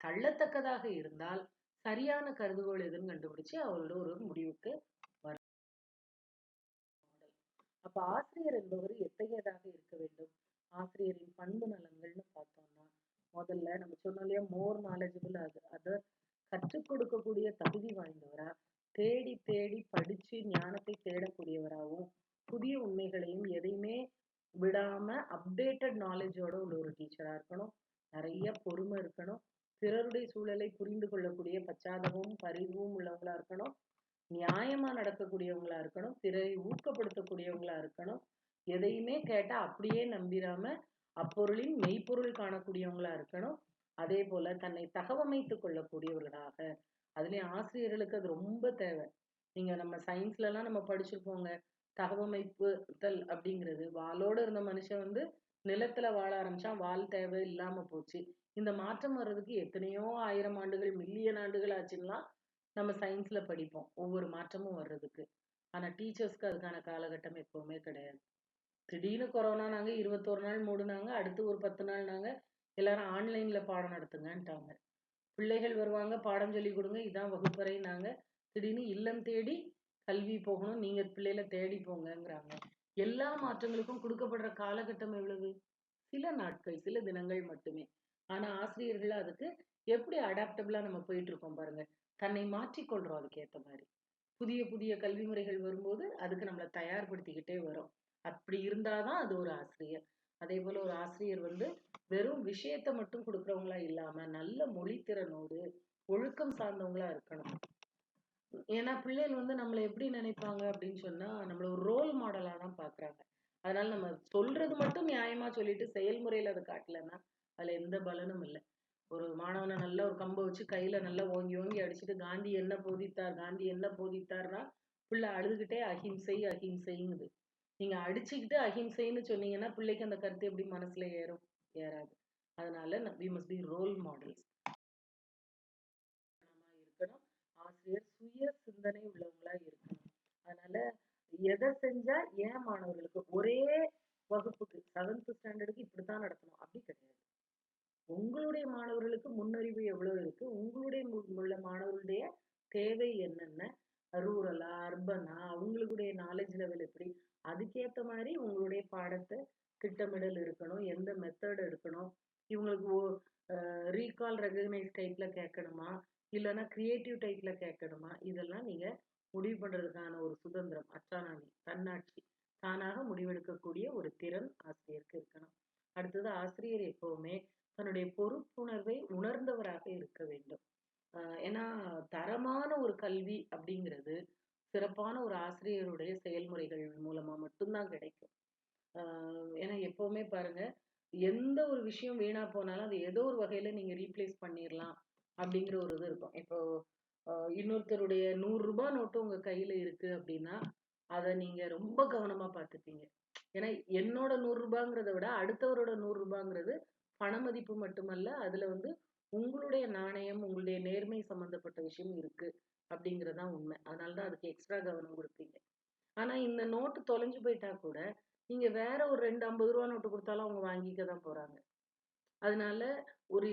தள்ளத்தக்கதாக இருந்தால் சரியான கருதுகோள் எதுன்னு கண்டுபிடிச்சு அவரோட ஒரு முடிவுக்கு வரும். அப்ப ஆசிரியர் என்பவர் எத்தகையதாக இருக்க வேண்டும்? ஆசிரியரின் பண்பு நலங்கள்னு பார்த்தோம்னா முதல்ல நம்ம சொன்னோம் இல்லையா, மோர் நாலேஜபிள். அதை கற்றுக் கொடுக்கக்கூடிய தகுதி வாய்ந்தவரா, தேடி தேடி படிச்சு ஞானத்தை தேடக்கூடியவராகவும், புதிய உண்மைகளையும் எதையுமே விடாம அப்டேட்டட் நாலேஜோட உள்ள ஒரு டீச்சரா இருக்கணும். நிறைய பொறுமை இருக்கணும். பிறருடைய சூழலை புரிந்து கொள்ளக்கூடிய பச்சாதமும் பரிவும் உள்ளவங்களா இருக்கணும். நியாயமா நடக்கக்கூடியவங்களா இருக்கணும். பிறரை ஊக்கப்படுத்தக்கூடியவங்களா இருக்கணும். எதையுமே கேட்டா அப்படியே நம்பிராம அப்பொருளின் மெய்ப்பொருள் காணக்கூடியவங்களா இருக்கணும். அதே போல தன்னை தகவமைத்துக் கொள்ளக்கூடியவர்களாக. அதுலயும் ஆசிரியர்களுக்கு அது ரொம்ப தேவை. நீங்க நம்ம சயின்ஸ்ல எல்லாம் நம்ம படிச்சிருப்போங்க, தகவமைப்புத்தல் அப்படிங்கிறது. வாளோட இருந்த மனுஷன் வந்து நிலத்துல வாழ ஆரம்பிச்சான், வால் தேவை இல்லாம போச்சு. இந்த மாற்றம் வர்றதுக்கு எத்தனையோ 1000 ஆண்டுகள், மில்லியன் ஆண்டுகள் ஆச்சுன்னா நம்ம சயின்ஸ்ல படிப்போம், ஒவ்வொரு மாற்றமும் வர்றதுக்கு. ஆனா டீச்சர்ஸ்க்கு அதுக்கான காலகட்டம் எப்பவுமே கிடையாது. திடீர்னு கொரோனானாங்க, 21 நாள் மூடுனாங்க. அடுத்து ஒரு 10 நாள் நாங்க எல்லாரும் ஆன்லைன்ல பாடம் நடத்துங்கன்ட்டாங்க. பிள்ளைகள் வருவாங்க, பாடம் சொல்லி கொடுங்க, இதான் வகுப்பறைனாங்க. திடீர்னு இல்லம் தேடி கல்வி போகணும், நீங்க பிள்ளைகளை தேடி போங்கங்கிறாங்க. எல்லா மாற்றங்களுக்கும் கொடுக்கப்படுற காலகட்டம் எவ்வளவு? சில நாட்கள், சில தினங்கள் மட்டுமே. ஆனா ஆசிரியர்கள் அதுக்கு எப்படி அடாப்டபிளா நம்ம போயிட்டு இருக்கோம் பாருங்க. தன்னை மாற்றிக்கொள்றோம் அதுக்கு ஏத்த மாதிரி. புதிய புதிய கல்வி முறைகள் வரும்போது அதுக்கு நம்மளை தயார்படுத்திக்கிட்டே வரோம். அப்படி இருந்தாதான் அது ஒரு ஆசிரியர். அதே போல ஒரு ஆசிரியர் வந்து வெறும் விஷயத்தை மட்டும் கொடுக்குறவங்களா இல்லாம நல்ல மொழித்திறனோடு ஒழுக்கம் சார்ந்தவங்களா இருக்கணும். ஏன்னா பிள்ளைகள் வந்து நம்மளை எப்படி நினைப்பாங்க அப்படின்னு சொன்னா நம்மள ஒரு ரோல் மாடலா தான் பாக்குறாங்க. அதனால நம்ம சொல்றது மட்டும் நியாயமா சொல்லிட்டு செயல்முறையில அதை காட்டலைன்னா அதுல எந்த பலனும் இல்லை. ஒரு மாணவனை நல்லா ஒரு கம்பை வச்சு கையில நல்லா ஓங்கி ஓங்கி அடிச்சுட்டு காந்தி என்ன போதித்தார் காந்தி என்ன போதித்தார்னா பிள்ளை அழுதுகிட்டே அஹிம்சை அஹிம்சைங்குது. நீங்க அடிச்சுக்கிட்டு அஹிம்சைன்னு சொன்னீங்கன்னா பிள்ளைக்கு அந்த கருத்து எப்படி மனசுல ஏறும்? ஏறாது. அதனால we must be role models இருக்கணும். ஆசிரியர் சுய சிந்தனை உள்ளவங்களா இருக்கணும். அதனால எதை செஞ்சா ஏன் மாணவர்களுக்கு ஒரே வகுப்புக்கு 7th ஸ்டாண்டர்டுக்கு இப்படித்தான் நடத்தணும் அப்படி கிடையாது. உங்களுடைய மாணவர்களுக்கு முன்னறிவு எவ்வளவு இருக்கு, உங்களுடைய உள்ள மாணவர்களுடைய தேவை என்னென்ன, ரூரலா அர்பனா அவங்களுடைய நாலேஜ் லெவல் எப்படி, அதுக்கேத்த மாதிரி உங்களுடைய பாடத்தை திட்டமிடல் இருக்கணும். எந்த மெத்தட் எடுக்கணும், இவங்களுக்கு ரீகால் ரெகக்னைஸ் டைப்ல கேட்கணுமா இல்லைன்னா கிரியேட்டிவ் டைப்ல கேட்கணுமா, இதெல்லாம் நீங்க முடிவு பண்றதுக்கான ஒரு சுதந்திரம், அட்டானமி, தன்னாட்சி, தானாக முடிவெடுக்கக்கூடிய ஒரு திறன் ஆசிரியருக்கு இருக்கணும். அடுத்தது ஆசிரியர் எப்பவுமே தன்னுடைய பொறுப்புணர்வை உணர்ந்தவராக இருக்க வேண்டும். ஏன்னா தரமான ஒரு கல்வி அப்படிங்கிறது சிறப்பான ஒரு ஆசிரியருடைய செயல்முறைகள் மூலமா மட்டும்தான் கிடைக்கும். ஏன்னா எப்பவுமே பாருங்க, எந்த ஒரு விஷயம் வீணா போனாலும் அது ஏதோ ஒரு வகையில நீங்க ரீப்ளேஸ் பண்ணிடலாம் அப்படிங்கிற ஒரு இது இருக்கும். இப்போ இன்னொருத்தருடைய 100 ரூபாய் நோட்டு உங்க கையில இருக்கு அப்படின்னா அதை நீங்க ரொம்ப கவனமா பார்த்துப்பீங்க. ஏன்னா என்னோட 100 ரூபாங்கிறத விட அடுத்தவரோட 100 ரூபாங்கிறது பண மதிப்பு மட்டுமல்ல, அதுல வந்து உங்களுடைய நாணயம் உங்களுடைய நேர்மை சம்பந்தப்பட்ட விஷயம் இருக்கு அப்படிங்கறதுதான் உண்மை. அதனாலதான் அதுக்கு எக்ஸ்ட்ரா கவனம் கொடுப்பீங்க. ஆனா இந்த நோட்டு தொலைஞ்சு போயிட்டா கூட நீங்க வேற ஒரு 2 50 ரூபா நோட்டு கொடுத்தாலும் அவங்க வாங்கிக்க தான் போறாங்க. அதனால ஒரு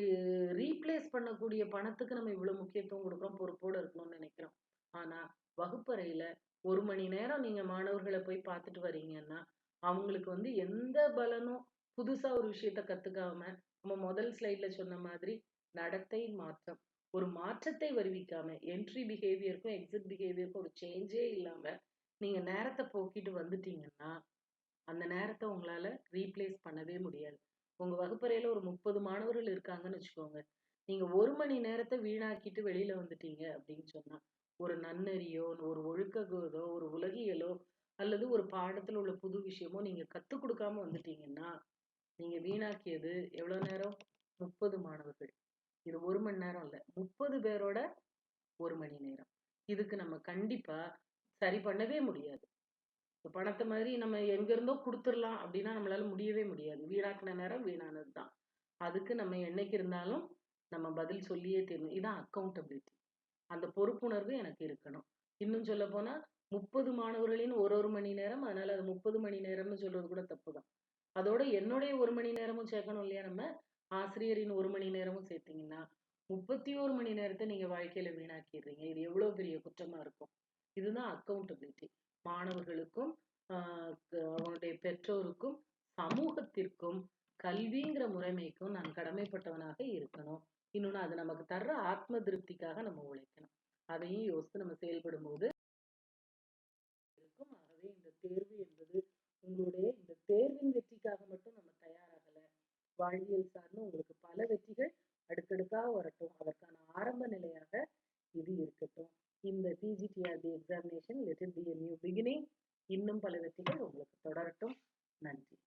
ரீப்ளேஸ் பண்ணக்கூடிய பணத்துக்கு நம்ம இவ்வளவு முக்கியத்துவம் கொடுக்குறோம், பொறுப்போடு இருக்கணும்னு நினைக்கிறோம். ஆனா வகுப்பறையில 1 மணி நேரம் நீங்க மாணவர்களை போய் பார்த்துட்டு வர்றீங்கன்னா அவங்களுக்கு வந்து எந்த பலனும் புதுசா ஒரு விஷயத்த கத்துக்காம, நம்ம முதல் ஸ்லைட்ல சொன்ன மாதிரி நடத்தை மாற்றம், ஒரு மாற்றத்தை வருவிக்காம என்ட்ரி பிஹேவியருக்கும் எக்ஸிட் பிஹேவியருக்கும் ஒரு சேஞ்சே இல்லாம நீங்க நேரத்தை போக்கிட்டு வந்துட்டீங்கன்னா அந்த நேரத்தை உங்களால ரீப்ளேஸ் பண்ணவே முடியாது. உங்க வகுப்பறையில ஒரு 30 மாணவர்கள் இருக்காங்கன்னு வச்சுக்கோங்க. நீங்க 1 மணி நேரத்தை வீணாக்கிட்டு வெளியில வந்துட்டீங்க அப்படின்னு சொன்னா ஒரு நன்னெறியோ ஒரு ஒழுக்கதோ ஒரு உலகியலோ அல்லது ஒரு பாடத்துல உள்ள புது விஷயமோ நீங்க கத்துக் கொடுக்காம வந்துட்டீங்கன்னா நீங்க வீணாக்கியது எவ்வளவு நேரம்? 30 மாணவர்கள். இது 1 மணி நேரம் இல்ல, 30 பேரோட 1 மணி நேரம். இதுக்கு நம்ம கண்டிப்பா சரி பண்ணவே முடியாது. பணத்தை மாதிரி நம்ம எங்க இருந்தோ கொடுத்துடலாம் அப்படின்னா நம்மளால முடியவே முடியாது. வீணாக்கின நேரம் வீணானதுதான். அதுக்கு நம்ம என்னைக்கு இருந்தாலும் நம்ம பதில் சொல்லியே தீரணும். இதான் அக்கௌண்டபிலிட்டி. அந்த பொறுப்புணர்வு எனக்கு இருக்கணும். இன்னும் சொல்ல போனா 30 மாணவர்களின் ஒரு மணி நேரம், அதனால அது 30 மணி நேரம்னு சொல்றது கூட தப்புதான். அதோட என்னுடைய 1 மணி நேரமும் சேர்க்கணும் இல்லையா? நம்ம ஆசிரியரின் 1 மணி நேரமும் சேர்த்தீங்கன்னா 31 மணி நேரத்தை நீங்க வாழ்க்கையில வீணாக்கிடுறீங்க. இது எவ்வளவு பெரிய குற்றமா இருக்கும். இதுதான் அக்கௌண்டபிலிட்டி. மாணவர்களுக்கும் அவனுடைய பெற்றோருக்கும் சமூகத்திற்கும் கல்விங்கிற முறைமைக்கும் நான் கடமைப்பட்டவனாக இருக்கணும். இன்னொன்னு அது நமக்கு தர்ற ஆத்ம திருப்திக்காக நம்ம உழைக்கணும். அதையும் யோசித்து நம்ம செயல்படும் போது இருக்கும். ஆகவே இந்த தேர்வு என்பது உங்களுடைய இந்த தேர்வின் வெற்றிக்காக மட்டும் நம்ம தயாராகல. வாழ்வியல் சார்ந்து உங்களுக்கு பல வெற்றிகள் அடுக்கடுக்காக வரட்டும். அதற்கான ஆரம்ப நிலையாக இது இருக்கட்டும். இந்த PGTRB examination let it be a new beginning. இன்னும் பல வெற்றிகள் உங்களுக்கு தொடரட்டும். நன்றி.